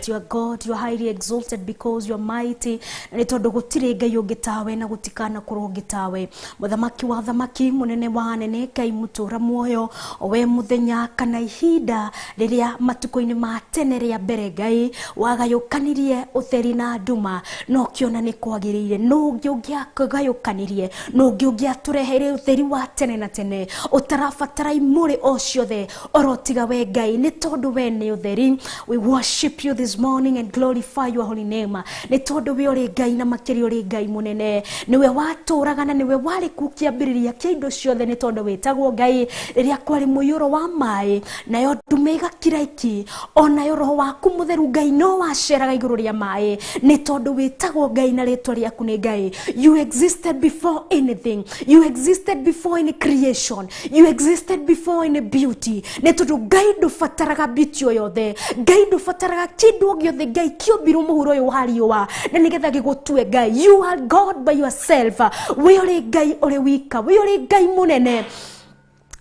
You are God, you are highly exalted because you are mighty. Ni tondu gutire ngai ungitawe na gutikana kurongitawe. Muthamaki wa thamaki munene wa anene Ngai mutura muoyo we muthenya kana ihinda riria matuko-ini ma tene ria mbere Ngai wagayukanirie utheri na nduma no kiona ni kwagirire no ungiakagayukanirie no ungiaturehere utheri wa tene na tene utarabatara imuri o ciothe orotiga we Ngai ni tondu we ni utheri. We worship you this morning and glorify your holy name. Ni tondu we uri Ngai na makiri uri Ngai munene niwe waturaga na niwe wari kukiambiriria kia indo ciothe ni tondu witagwo Ngai riria kwari muyuro wa mai nayo ndume igakiraiki onayo roho waku mutheru Ngai no waceraga iguru ria mai ni tondu witagwo Ngai na ritwa riaku ni Ngai. You existed before anything, you existed before any creation, you existed before any beauty. Ni tondu Ngai ndubataraga beauty yothe, Ngai ndubataraga kindu giothe Ngai kiumbiru muhuro uyu hariwa na nigetha gigutue Ngai. You are God by yourself. We uri Ngai uri wika, we uri Ngai munene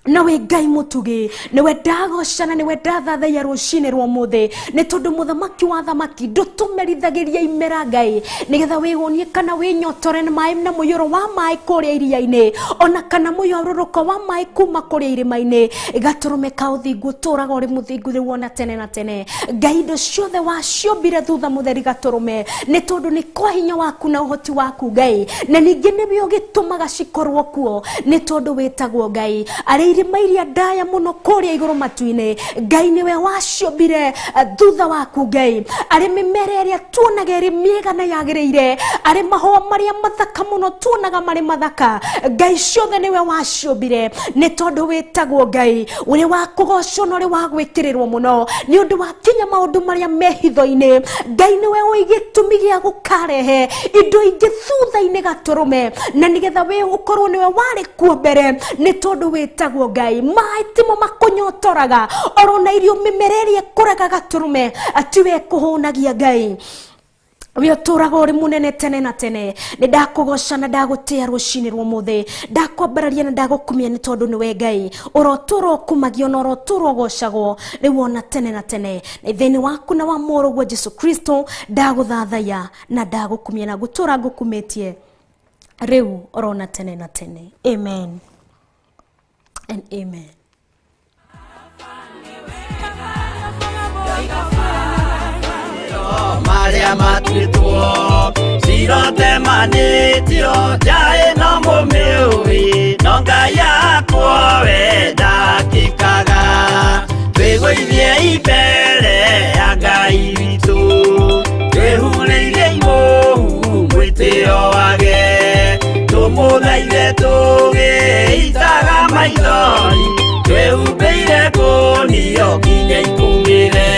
nawe Ngai mutugi niwe ndagocana niwe ndathathaiya ruci-ini rwa muthi ni tondu muthamaki wa thamaki ndutumerithagiria imera Ngai nigetha wigonie kana winyotore na mai na muyuro wa mai kuria iria-ini ona kana muyururuko wa mai kuma kuria irima-ini igaturumika uthingu uturaga uri muthingu riu ona tene na tene. Ngai indo ciothe waciombire thutha mutheri gaturume ni tondu ni kwa hinya waku na uhoti waku Ngai na ningi niwe ugitumaga cikorwo kuo ni tondu witagwo Ngai. Irima iria ndaya muno kuria iguru matu-ini Ngai niwe waciombire thutha waku Ngai. Ari mimera iria tuonaga iri miega na yagiriire, ari mahua maria mathaka muno tuonaga mari mathaka Ngai ciothe niwe waciombire ni tondu witagwo Ngai. Uri wa kugocwo na uri wa gwikirirwo muno ni undu wa kinya maundu maria mehitho-ini Ngai niwe wigitumi gia gukarehe indo ingi thutha-ini gaturume na nigetha we ukorwo niwe wari kuo mbere ni tondu witagwo Ngai. Mai timo makunyotoraga orona irio mimereri ekuraga gaturume atiwe kuhunagia Ngai. We turaga uri munene tene na tene ni ndakugocana ndagutia ruci-ini rwa muthi ndakwambararia na ndagukumia ni tondu niwe Ngai uroturo kumagio na uroturo gocagwo riu ona tene na tene ni thini waku na wa muruguo Jesu Kristo ndaguthathaiya na ndagukumia na gutura ngukumitie riu orona tene na tene. Amen and amen. aria matuĩtwo cirote manĩtio njaĩ no mũmĩũĩ no Ngai akwo we ndakĩkaga twĩgũithie imbere ya Ngai witũ twĩhurĩirie imũhu mwĩtĩo wage tũmũthaithe tũgĩitaga maithori twĩhumbĩire ngũnio nginya ikumĩre.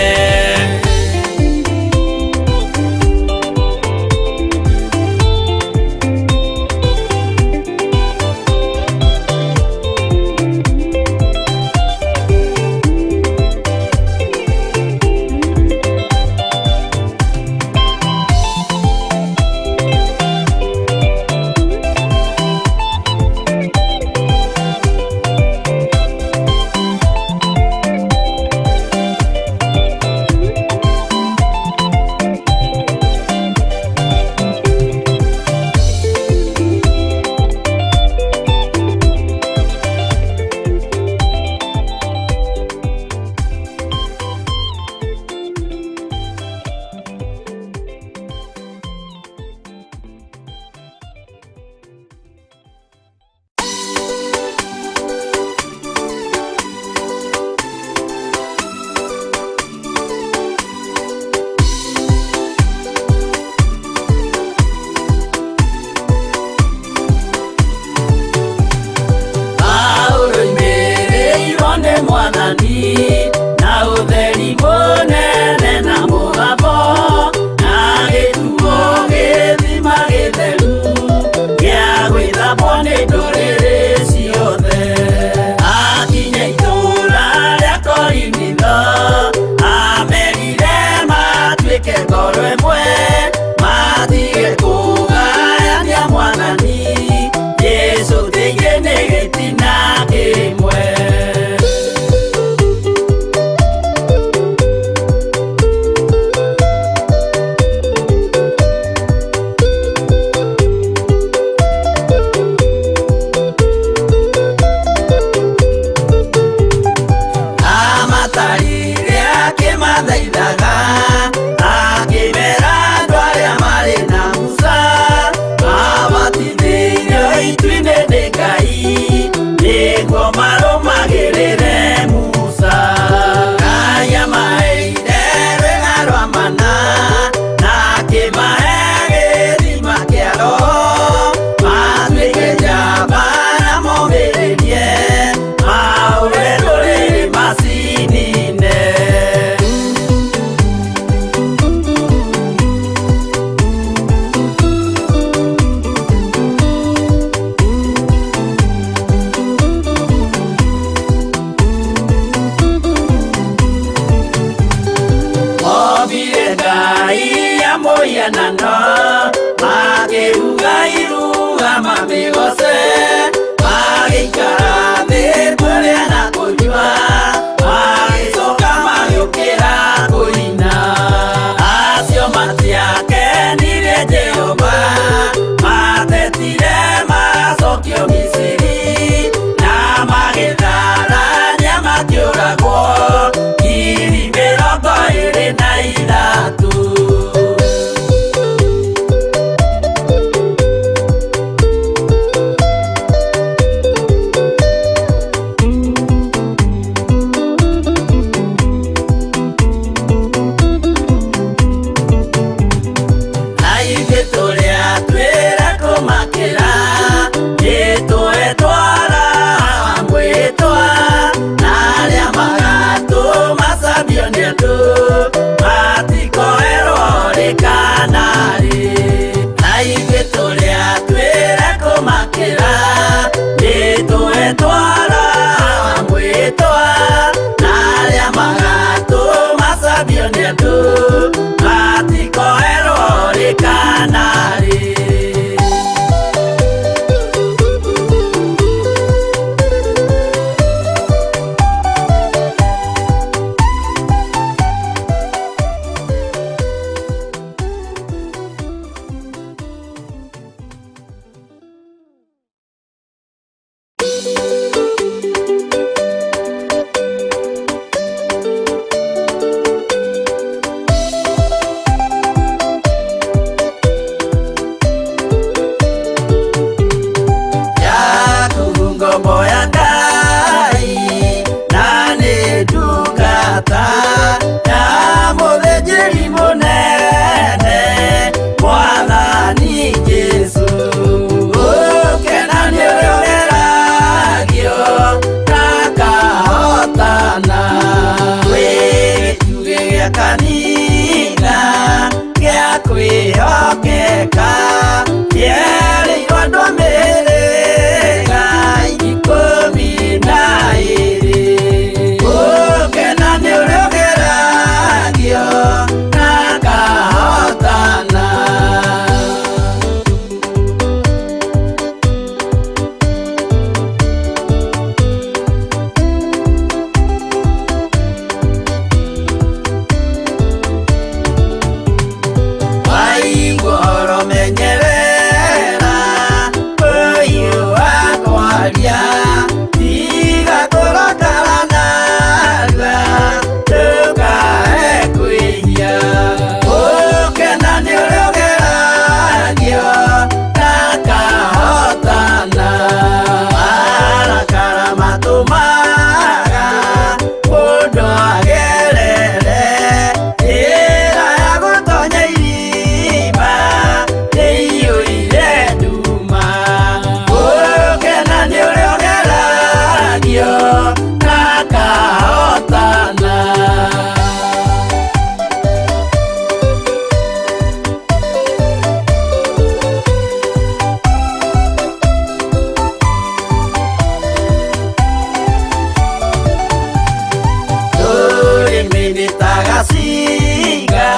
gaciga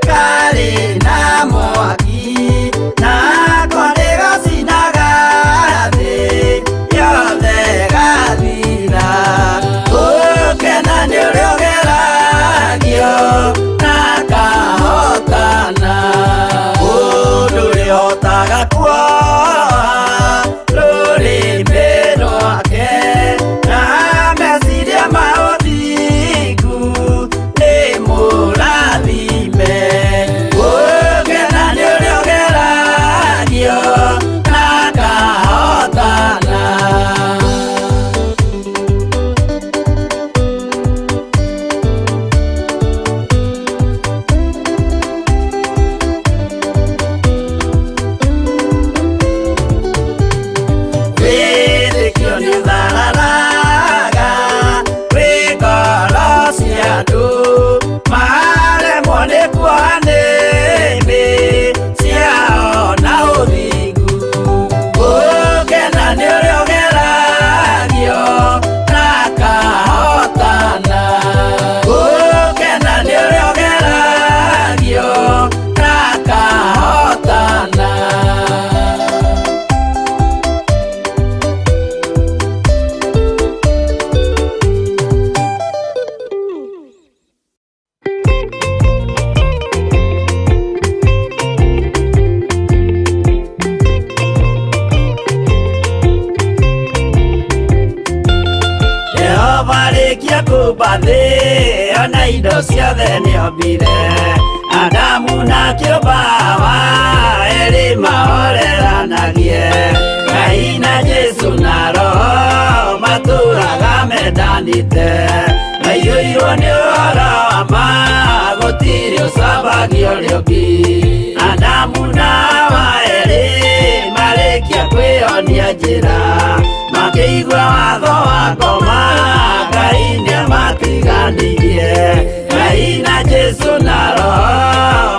karĩ na mwaki nako nĩgacinaga thĩ yothe gathira. Gũkena nĩũrĩa ũgeragio na kahotana, mũndũ ũrĩhotaga kuoha rũrĩmĩ rwake na meciria ma ũthingu nĩ mũrathime. Gũkena nĩũrĩa ũgeragio na kahotana. Wĩtĩkio nĩũthararaga wĩ ngoro cia andũ maremwo nĩ kuoha nĩmĩ ciao na ũthingu. Gũkena nĩũrĩa ũgeragio na kahotana. Gũkena nĩũrĩa ũgeragio na kahotana. Jehova arĩkia kũmba thĩ ona indo ciothe nĩombire, Adamu na kĩũmba Hawa erĩ mahoreranagie. Ngai na Jesu na Roho matũũraga mendanĩte, maiyũirwo nĩ ũhoro wa ma gũtirĩ ũcambagio ũrĩa ũngĩ. Adamu na Hawa erĩ marĩkia kwĩyonia njĩra makĩigua watho wa ngoma, Ngai nĩamatiganirie. Ngai na Jesu na Roho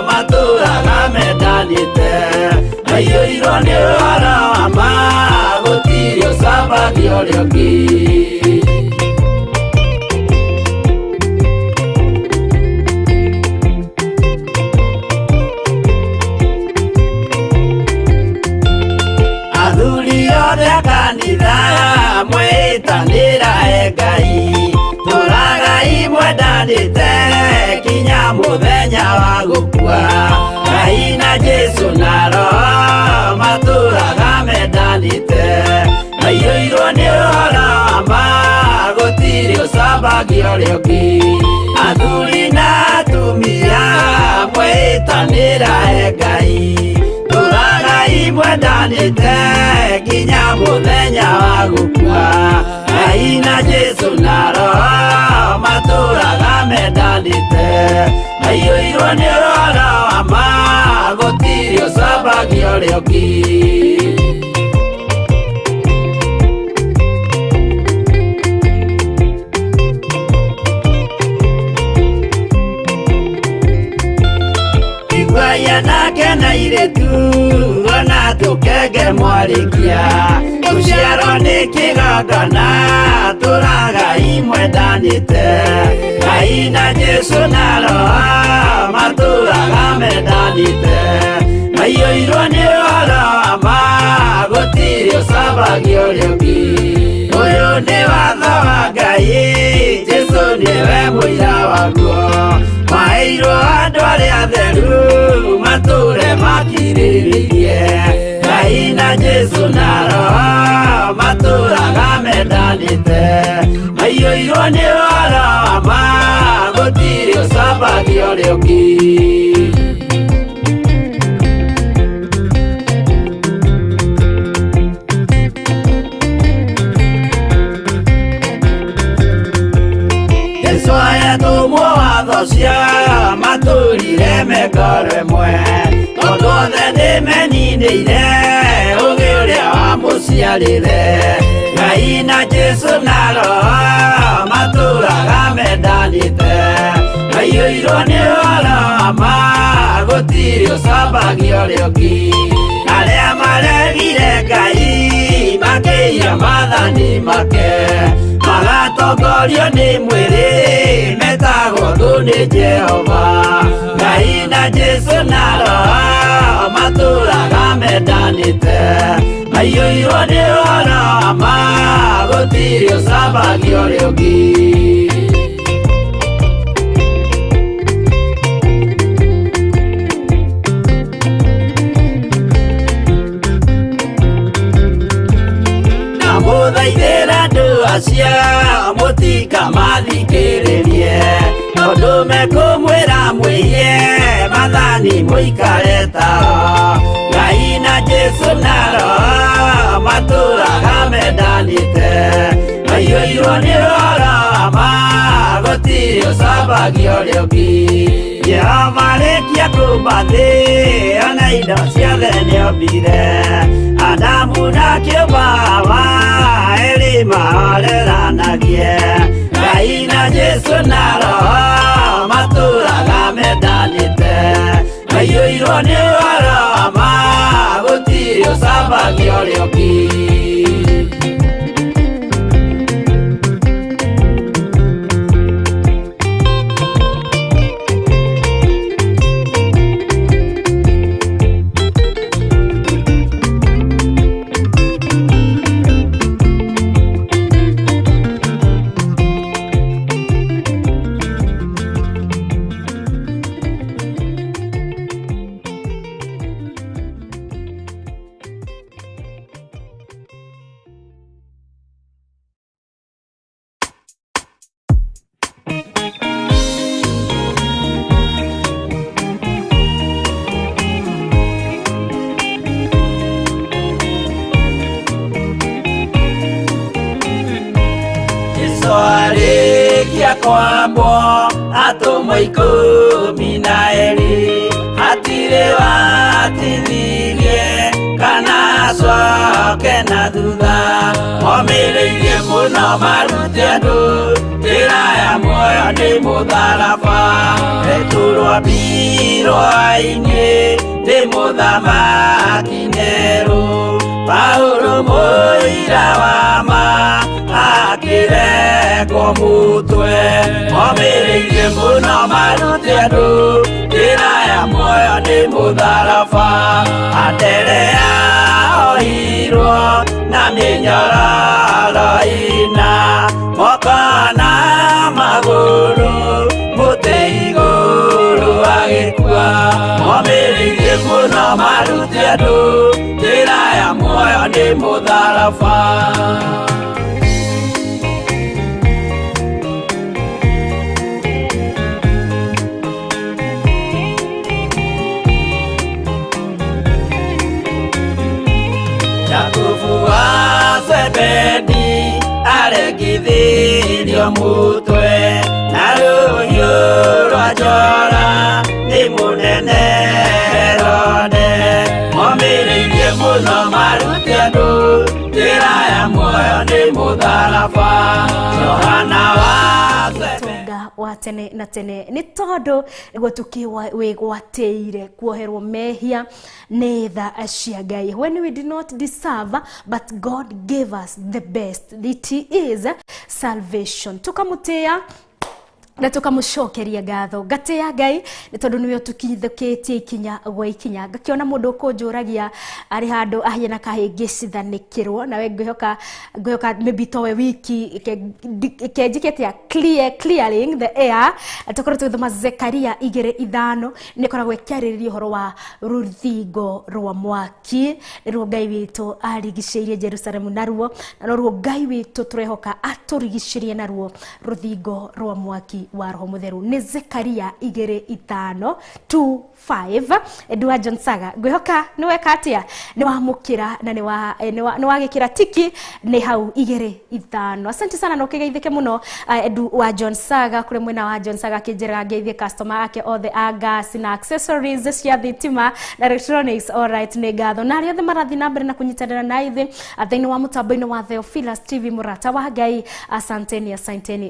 matũũraga mendanĩte, maiyũirwo nĩ ũhoro wa ma gũtirĩ ũcambagio ũrĩa ũngĩ. Athuri othe a kanitha mwĩtanĩra Ngai, tũragai mwendanĩte kinya mũthenya wa gũkua. Ngai na Jesu na Roho matũũraga mendanĩte, maiyũirwo nĩ ũhoro wa ma gũtirĩ ũcambagio ũrĩa ũngĩ. Athuri na atumia mwĩtanĩra Ngai, tũragai mwendanĩte kinya mũthenya wa gũkua. Ngai na Jesu na Roho matũũraga mendanĩte, maiyũirwo nĩ ũhoro wa ma gũtirĩ ũcambagio ũrĩa ũngĩ. Iguaya nake na airĩtu ona tũkenge mwarĩkia, tũciarwo nĩ kĩgongona tũragai mwendanĩte. Ngai na Jesu na Roho matũũraga mendanĩte, maiyũirwo nĩ ũhoro wa ma gũtirĩ ũcambagio ũrĩa ũngĩ. Ũyũ nĩ watho wa Ngai, Jesu nĩwe mũira waguo, maheirwo andũ arĩa atheru matũũre makirĩrĩirie. Ngai na Jesu na Roho matũũraga mendanĩte, maiyũirwo nĩ ũhoro wa ma gũtirĩ ũcambagio ũrĩa ũngĩ. Yesu ayatũmwo watho cia matũũrire mekoro ĩmwe, tondũ othe nĩmeninĩire ũũgĩ ũrĩa wamũciarire. Ngai na Jesu na Roho matũũraga mendanĩte, maiyũirwo nĩ ũhoro wa ma gũtirĩ ũcambagio ũrĩa ũngĩ. Arĩa maregire Ngai makĩiya maathani make, magatongorio nĩ mwĩrĩ metagwo thũ nĩ Jehova. na Jesu na roho matũraga mendanĩte maiyũirwo nĩ ũhoro ma gũtirĩ ũcambagio ũrĩa ũngĩ. Na mũthaithĩra andũ acio mũtikamathikĩrĩrie tondũ mekũmwĩra mwĩhie mathani mũikare tao. Ngai na Jesu na roho matũraga mendanĩte maiyũirwo nĩ ũhoro ma gũtirĩ ũcambagio ũrĩa ũngĩ. Jehova rĩkia kũmba thĩ ona indo ciothe nĩombire Adamu na kĩũmba Hawa erĩ mahoreranagie. Ngai na Jesu na roho matũraga mendanĩte maiyũirwo nĩ ũhoro ma gũtirĩ ũcambagio ũrĩa ũngĩ. Kwambo atũmwo 12 hatirĩ watithirie kana acoke na thutha momĩrĩirie mũno marute andũ njĩra ya muoyo nĩ mũtharaba rĩtũrwo hwa-ini nĩ mũthamaki Nero Paulo mũira wa ma akĩrekwo mũtwe momĩrĩirie mũno marute andũ njĩra ya muoyo nĩ mũtharaba Anderea ohirwo na mĩnyororo ina moko na magũrũ mũtĩ igũrũ agĩkua momĩrĩirie mũno marute andũ njĩra ya muoyo nĩ mũtharaba. Zebedi aregithirio mũtwe na rũhiũ rwa njora nĩ mũnene Herode momĩrĩirie mũno marute andũ njĩra ya muoyo nĩ mũtharaba Johana wa wa tene na tene nĩ tondũ nĩguo tũkĩwĩgwatĩire kuoherwo mehia nĩ tha cia Ngai. When we did not deserve, but God gave us the best. It is salvation. Tukamũtĩa na tukamũcokeria ngatho ngatĩa Ngai nĩ tondũ nĩwe ũtukithũkĩtie ikinya gwa ikinya ngakĩona mũndũ ũkũnjũragia arĩ handũ ahiana kahĩngĩcithanĩkĩrwo nawe ngĩhoka maybe towe wiki kenjikĩte clearing the air tũkorwo tũgĩthoma Zekaria 2:5 nĩkoragwo ĩkĩarĩrĩria ũhoro wa rũthingo rwa mwaki nĩruo Ngai witũ arigicĩirie Jerusalemu naruo na noruo Ngai witũ tũrehoka atũrigicĩrie naruo rũthingo rwa mwaki wa roho mutheru nĩ Zekaria 2:5 Edward John Saga ngwihoka nĩ weka atia nĩ wamũkĩra na nĩ wagĩkĩra tiki nĩ hau 2:5 asante sana na ũkĩgeithĩke mũno Edward John Saga kũrĩ mwena wa John Saga kĩnjĩra ngeithie customer ake othe gas na accessories cia thitima na electronics alright nĩ ngatho na arĩa othe marathi na mbere na kũnyitanĩra na ithuĩ thĩinĩ wa mũtambo-inĩ wa Theophilus TV mũrata wa Ngai asanteni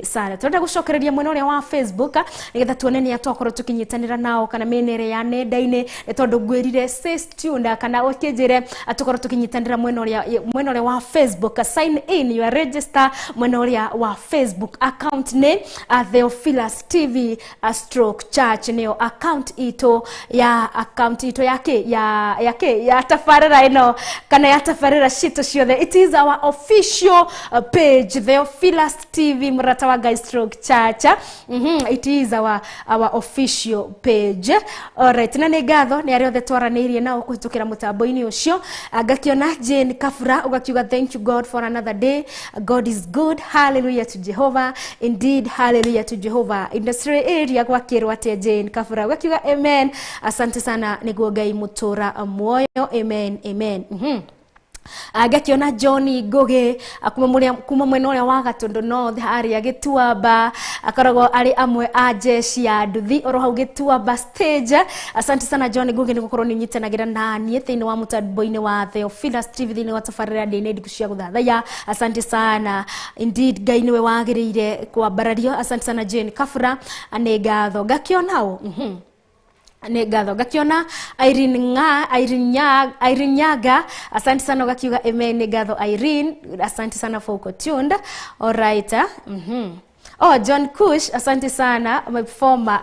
sana tũrenda gũcokereria mwena ũrĩa uria wa Facebook nigetha tuone ni atwakorwo tukinyitanira nao kana menere ya nenda-ini tondu ngwirire stay tuned kana ukinjire atukorwo tukinyitanira mwena uria wa Facebook. Sign in your register mwena uria wa Facebook. Account name Theophilus TV stroke church neo account ito ya tafarira ino kana ya tafarira shito ciothe. It is our official page Theophilus TV murata wa Ngai stroke church. It is our official page. Alright, na negatho ni ari othe twaranirie nao kuhitukira mutambo-ini ucio. Gakiona Jane Kafura ugakiuga thank you God for another day. God is good. Hallelujah to Jehovah. Indeed, hallelujah to Jehovah. Industry area kwa kirwa te Jane Kafura ugakiuga amen. Asante sana niguo Ngai mutura muoyo. Amen, amen. Gakiona Johnny Goge kuma mwena uria wa Gatondo North ari agituamba akarago ari amwe ajeshi ya nduthi oro hau gituamba stage. Asante sana Johnny Goge nigukorwo ni nyitanagira nani thiini wa mutambo-ini wa Theophilus TV thiini wa tafarira Ndiku cia Guthathaiya. Asante sana indeed, Ngai niwe wagiriire kwambarario. Asante sana Jane Kafura anegatho gakionao negatho gakiona Irene Nyaga. Asante sana gakiuga amen negatho Irene. Asante sana for tuned. All right. Oh, John Kush, asante sana, my performer,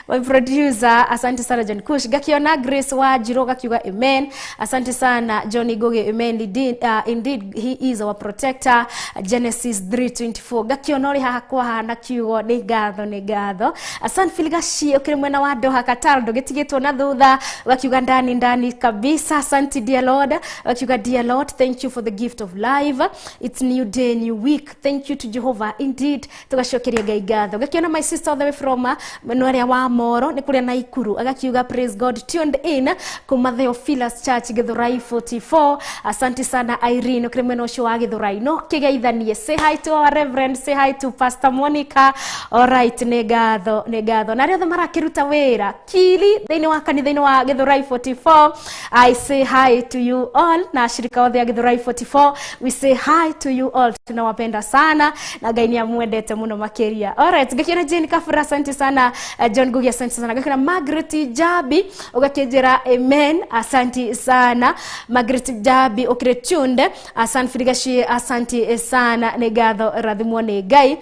my producer, asante sana John Kush. Gakiona Grace Wajiro gakiuga amen. Asante sana Johnny Goge, amen. Indeed, he is our protector. Genesis 3:24. Gakiona uri haha kwa hana kiugo negatho. Asante Filigashi okire mwena wa Doha Qatar ndogetigitwo na thutha gakiuga ndani kabisa. Asante dear Lord. Gakiuga dear Lord, thank you for the gift of life. It's new day, new week. Thank you to Jehovah. Indeed, tugashokeria Ngai gatho. Gakiona my sister all the way from Manuaria wa Moro ni kuria na Ikuru agakiuga praise God, tuned in kuma Theophilus Church Githurai 44. Asante sana Irene okire mwena ucio wa Githurai no kigeithanie. Say hi to our reverend, say hi to Pastor Monica. All right, negatho na ria marakiruta wira kili thiini wa kanitha-ini wa Githurai 44. I say hi to you all na shirika othe ya Githurai 44. We say hi to you all. Tunawapenda sana na Ngai ni amwendete muno makeria. Alright, gakiona Jane Kafura asante sana. John Gugi asante sana. Gakiona Margaret Jabi ugakejera amen. Asante sana Margaret Jabi okretunde. Asante Filigashi asante sana negatho rathimwo ni Ngai.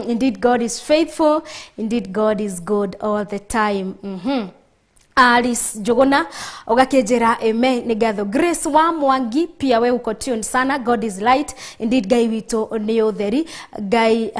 Indeed God is faithful. Indeed God is good all the time. Alice Jogona ogakejera amen negatho. Grace wa Mwangi pia we uko tuned sana. God is light. Indeed Ngai wito ni utheri. Ngai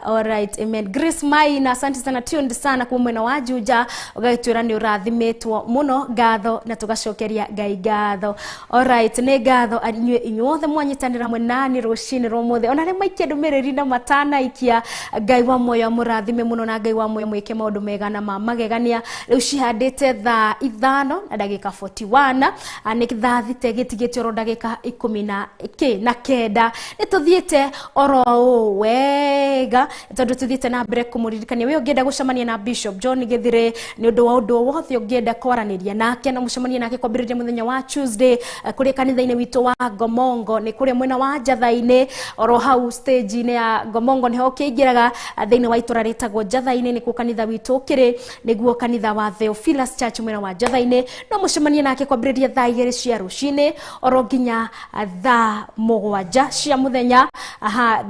all right, amen. Grace Mai na asante sana tuned sana kwa mwena wa Juja ogagitwira ni urathimetwo muno gatho na tugacokeria Ngai gatho. All right, negatho anywe inyuothe mwanyitanira mwenani ruci-ini rumuthe ona ri maikia ndumiriri na matana ikia. Ngai wa moyo murathime muno na Ngai wa moyo mwike maundu mega na magegania. Riu cihandite thaa 5 na ndagika 41 anikithathite gitigite ro ndagika 19 nituthiite oro wega tondu tuthiite na mbere kumuririkania we ungenda gucemania na Bishop John Githire ni undu wa undu wothe ungenda kwaraniria nake na mucemania nake kwambiriria muthenya wa Tuesday kuri kanitha-ini witu wa Gomongo ni kuri mwena wa Njatha-ini oro hau stage-ini ya Gomongo niho kiingiraga thiini wa itura ritagwo Njatha-ini ni ku kanitha witu kiri niguo kanitha wa Theophilus Church mwena wa Njatha-ini no mucemania nake kwambiriria thaa 2 cia ruci-ini oro nginya thaa 7 cia muthenya.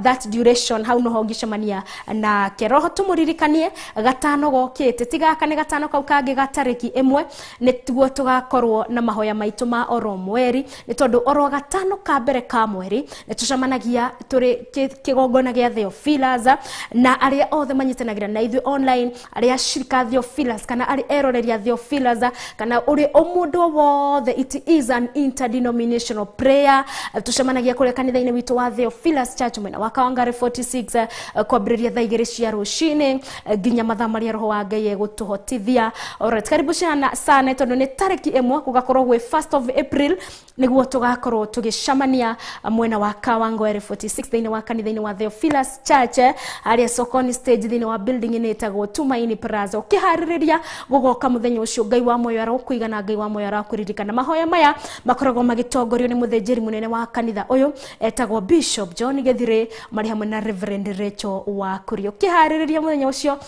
That duration hau no hongicemania na keroho tumuririkanie gatano gokite tigaka ni gatano kau kangi gatariki 1 nituo tugakorwo na mahoya maitu ma oro mweri ni tondu oro gatano ka mbere ka mweri nitucemanagia turi kigongona gia Theophilus na aria othe manyitanagira na ithu online aria shirika Theophilus kana ari eroreria Theophilus kana uri omundu wothe. It is an interdenominational prayer. Tucemanagia kuri kanitha-ini witu wa Theophilus Church mwena wa Kawangware 46 kwambiriria thaa 2 cia ruci-ini nginya mathaa maria roho wa Ngai egutuhotithia. Alright, karibu sana tondu ni tariki 1 kugakorwo gwe 1st of April niguo tugakorwo tugicemania mwena wa Kawangware 46 thiini wa kanitha-ini wa Theophilus Church aria Sokoni stage thiini wa building ini itagwo Tumaini Plaza. Ukihaririria gugoka muthenya ucio ucio Ngai wa moyo arokuigana Ngai wa moyo arakuririkana mahoya maya makoragwo magitongorio ni muthenjeri munene wa kanitha uyu etagwo Bishop John Gethire mari hamwe na Reverend Rachel wa Kurio kihaririria muthenya ucio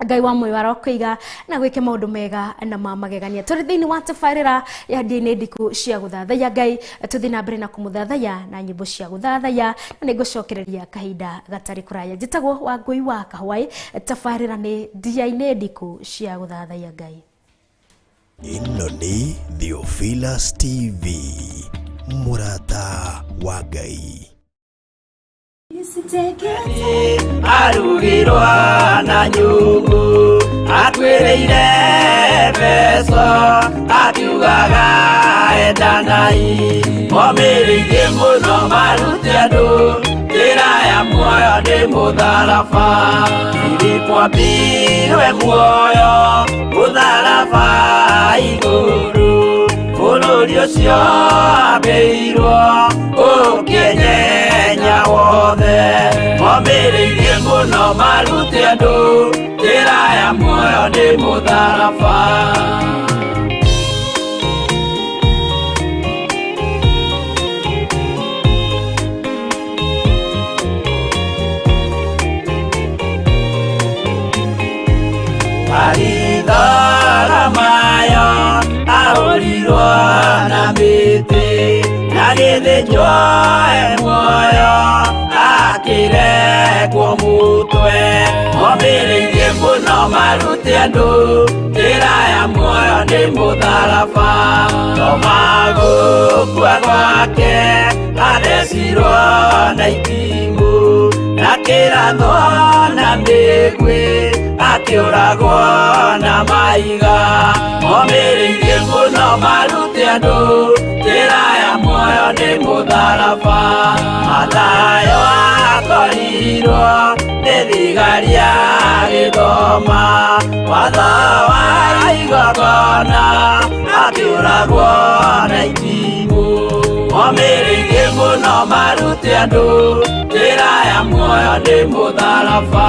Ngai wa moyo arokuiga na gwike maundu mega na magegania turi thiini wa tafarira ya Ndia-Ini Ndiku cia Guthathaiya Ngai tuthi na mbere na kumuthathaiya na nyimbo cia Guthathaiya na nigucokereria kahinda gatari kuraya njitagwo Wangui wa KAHWAI tafarira ni Ndia-Ini Ndiku cia Guthathaiya Ngai. Ino ni Theophilus TV murata wa Ngai. Arugirwa na nyungu atwireire beso atugaga endanai momirige muno maruti andu njira ya muoyo ni mutharaba irikwambirwe muoyo mutharaba iguru bururi ucio ambirwo ukinyenya wothe momirige muno maruti andu njira ya muoyo ni mutharaba Aridara mayo aulirwo na miti na githĩnjwo muoyo akirekwo mutwe momirĩirie mũno maruti andu njĩra ya muoyo nĩ mũtharaba no magũkua gwake arecirwo na itimũ na kĩratho na mĩgwĩ akiuragwo na maiga momirĩirie mũno maruti andu njĩra ya muoyo nĩ mũtharaba mathayo akorirwo nĩ thigari ya gĩthoma watho wa igongona akiuragwo na itimũ momirĩirie mũno maruti andu njĩra ya muoyo nĩ mũtharaba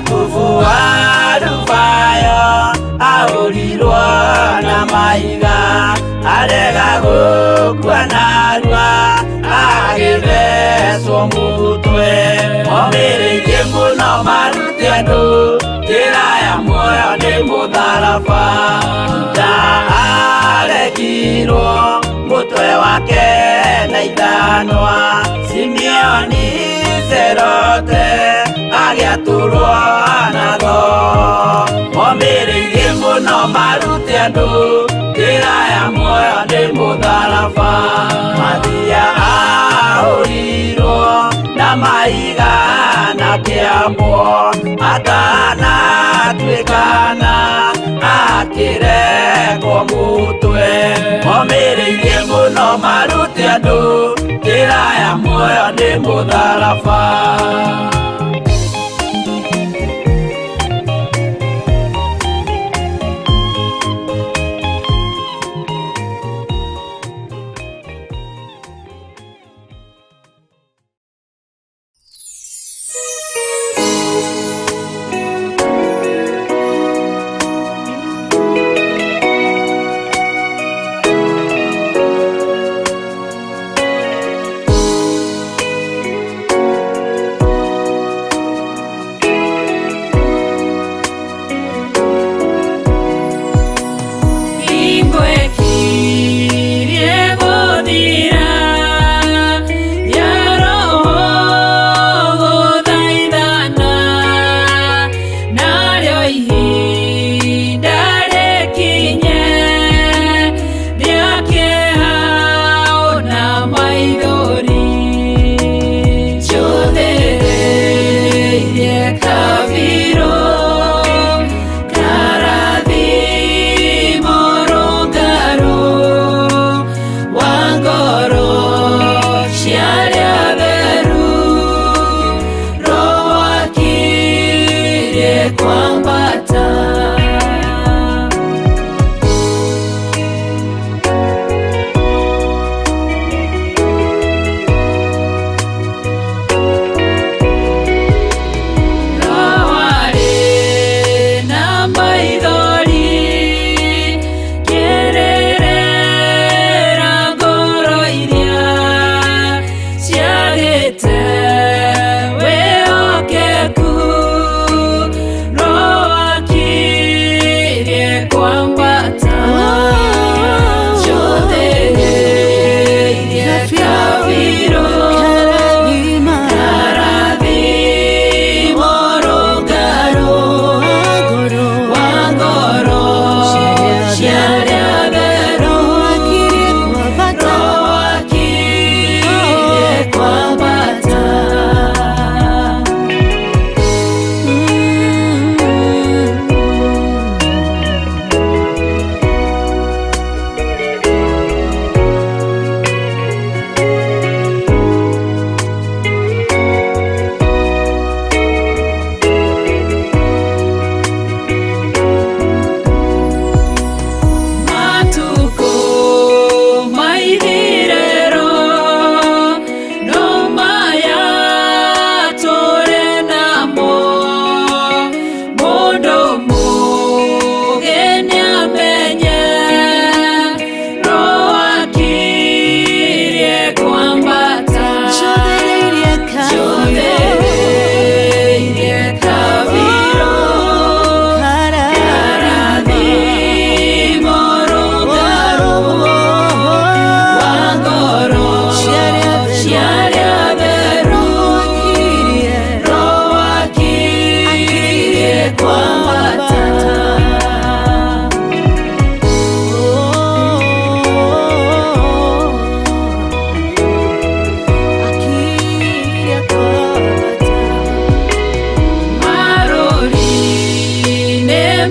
Kuvua rubayo aurirwo na maiga arega gukua narua agithecwo mutwe momirĩirie mũno maruti andu njĩra ya muoyo nĩ mũtharaba aregirwo mutwe wake na ithanwa Simeoni Zerote agiaturwo nago momirĩirie mũno maruti andu njĩra ya muoyo nĩ mũtharaba mathia ahũrirwo na maiga na kĩambo atanatuĩkana akĩrekwo mutwe momirĩirie mũno maruti andu njĩra ya muoyo nĩ mũtharaba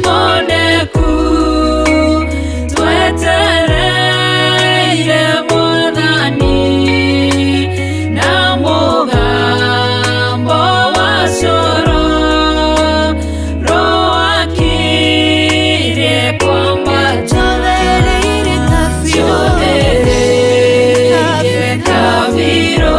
moneku twetereire Mwathani na mugambo wa coro roakirie kwambata chothereire kaviro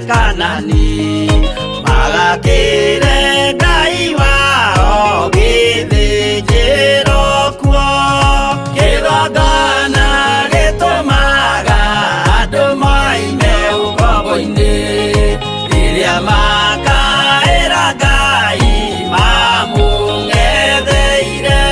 Kanani magakire Ngai wao githĩnjĩro kuo kĩgongona gĩtũmaga andũ moime ũkombo-inĩ rĩrĩa makaĩra Ngai mamũng'etheire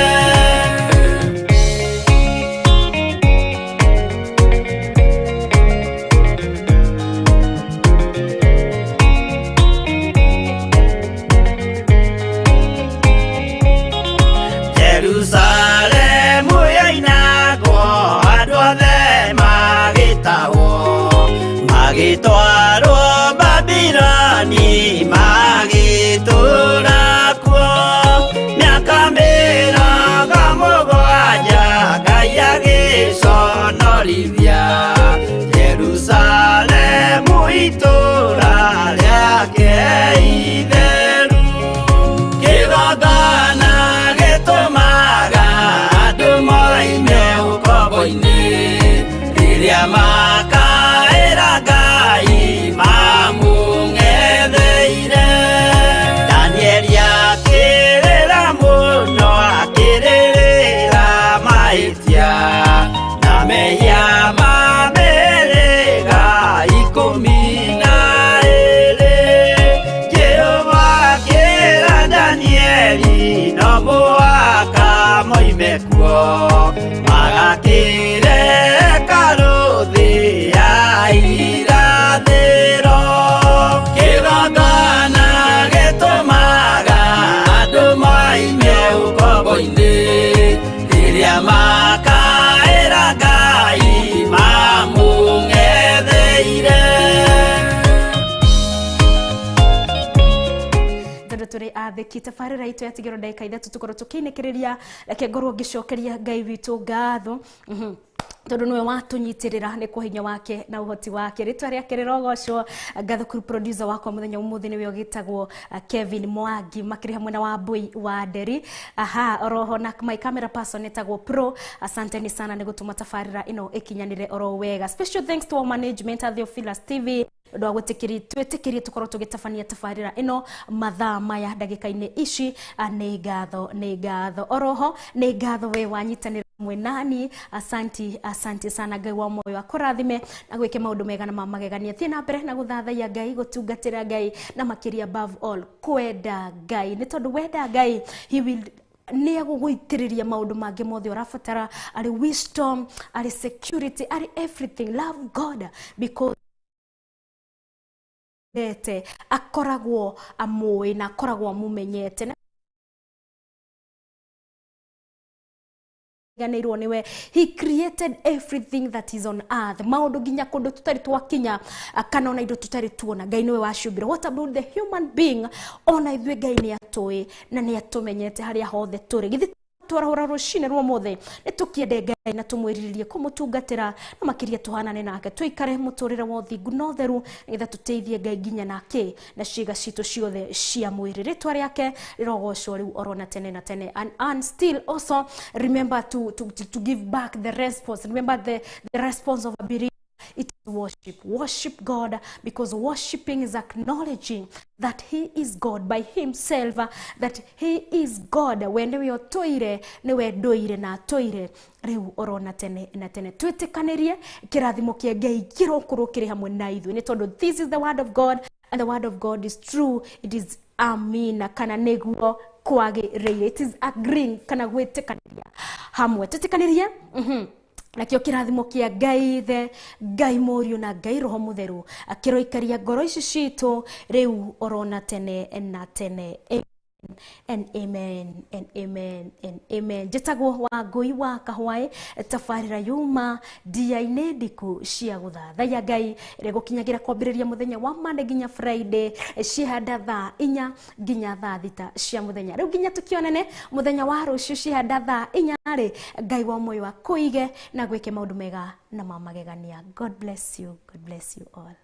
Jerusalemu yainagwo andũ othe magĩtahwo magĩtwarwo Babironi magĩtũũra kuo mĩaka mĩrongo mũgwanja Ngai agĩconorithia Jerusalemu itũũra rĩake itheru kĩgongona gĩtũmaga andũ moime ũkombo-inĩ rĩrĩa makaĩra Ngai mamũng'etheire Danieli akĩrĩra mũno akĩrĩrĩra mahĩtia na mehia ma mĩhĩrĩga 12 Jehova akĩra Danieli no mũhaka moime kuo magakĩre karũthĩ ya irathĩro kĩgongona gĩtũmaga andũ moime ũkombo-inĩ rĩrĩa makaĩra Ngai mamũng'etheire tũrĩ athĩki tabarĩra itũ ya tigĩro ndagĩka ithatũ tũkorwo tũkĩinĩkĩrĩria reke ngorwo ngĩcokeria Ngai witũ ngatho tondũ nĩwe watũnyitĩrĩra nĩ kwa hinya wake na ũhoti wake rĩtwa rĩake rĩrogocwo ngatho kũrĩ producer wakwa mũthenya ũmũthĩ nĩwe ũgĩtagwo Kevin Mwangi makĩrĩ hamwe na Wambui wa Nderi oroho na my camera person etagwo Pro asanteni sana nĩ gũtũma tabarĩra ĩno ĩkinyanĩre oro wega special thanks to our management at Theophilus TV ndo twĩtĩkĩrie tũkorwo tũgĩtabania tabarĩra ĩno mathaa maya ndagĩka-inĩ ici nĩ ngatho oroho nĩ ngatho we wanyitanĩra mwenani asante sana Ngai wa moyo akũrathime na gwĩke maũndũ mega na mamagegania thiĩ na mbere na gũthathaiya Ngai gũtungatĩra Ngai na makĩria above all kwenda Ngai nĩ tondũ wenda Ngai he will nĩ agũgũitĩrĩria maũndũ mangĩ mothe ũrabatara arĩ wisdom arĩ security arĩ everything love God because akoragwo amũĩ na akoragwo amũmenyete he created everything that is on earth maũndũ nginya kũndũ tũtarĩ twakinya kana ona indo tũtarĩ tuona Ngai nĩwe waciũmbire what about the human being ona ithuĩ Ngai nĩ atũĩ na nĩ atũmenyete harĩa hothe tũrĩ githĩ twarahũra rũcinĩ ruomothe nĩ tũkĩende Ngai na tũmwĩrĩrie kũmũtungatĩra na makĩria tũhanane nake tũikare mũtũrĩre wa ũthingu na ũtheru nĩgetha tũteithie Ngai nginya nake na ciĩga citũ ciothe cia mwĩrĩ rĩtwa rĩake rĩrogocwo rĩu oro na tene na tene and still also remember to give back the response remember the response of a believer. It is worship God because worshiping is acknowledging that he is God by himself that he is God when we otoire newe doire na toire riu orona tene na tene twĩtĩkanĩrie kĩrathimo kĩa Ngai kĩrokorwo kĩrĩ hamwe na ithuĩ nĩ tondũ this is the word of God and the word of God is true it is amina kana nĩguo kwagĩrĩire it is agreeing kana gwĩtĩkanĩria hamwe twĩtĩkanĩrie nakĩo kĩrathimo kĩa Ngai Ngai Mũriũ na Ngai Roho Mũtheru akĩroikaria ngoro ici citũ rĩu orona tene na tene and amen and amen and amen njĩtagwo Wangui wa KAHWAI tabarĩra yuma Ndia-Ini Ndiku cia Guthathaiya Ngai rĩgũkinyagĩra kwambĩrĩria mũthenya wa Monday nginya Friday cihanda thaa 4 nginya thaa 6 cia mũthenya rĩu nginya tũkĩonane mũthenya wa rũciũ cihanda thaa 4 rĩ Ngai wa moyo akũige na gwĩke maũndũ mega na mamagegania God bless you all.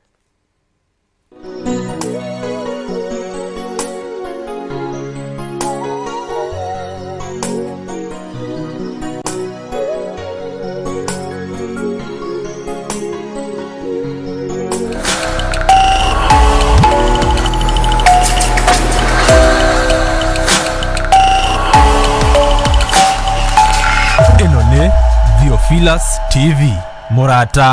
Theophilus TV Murata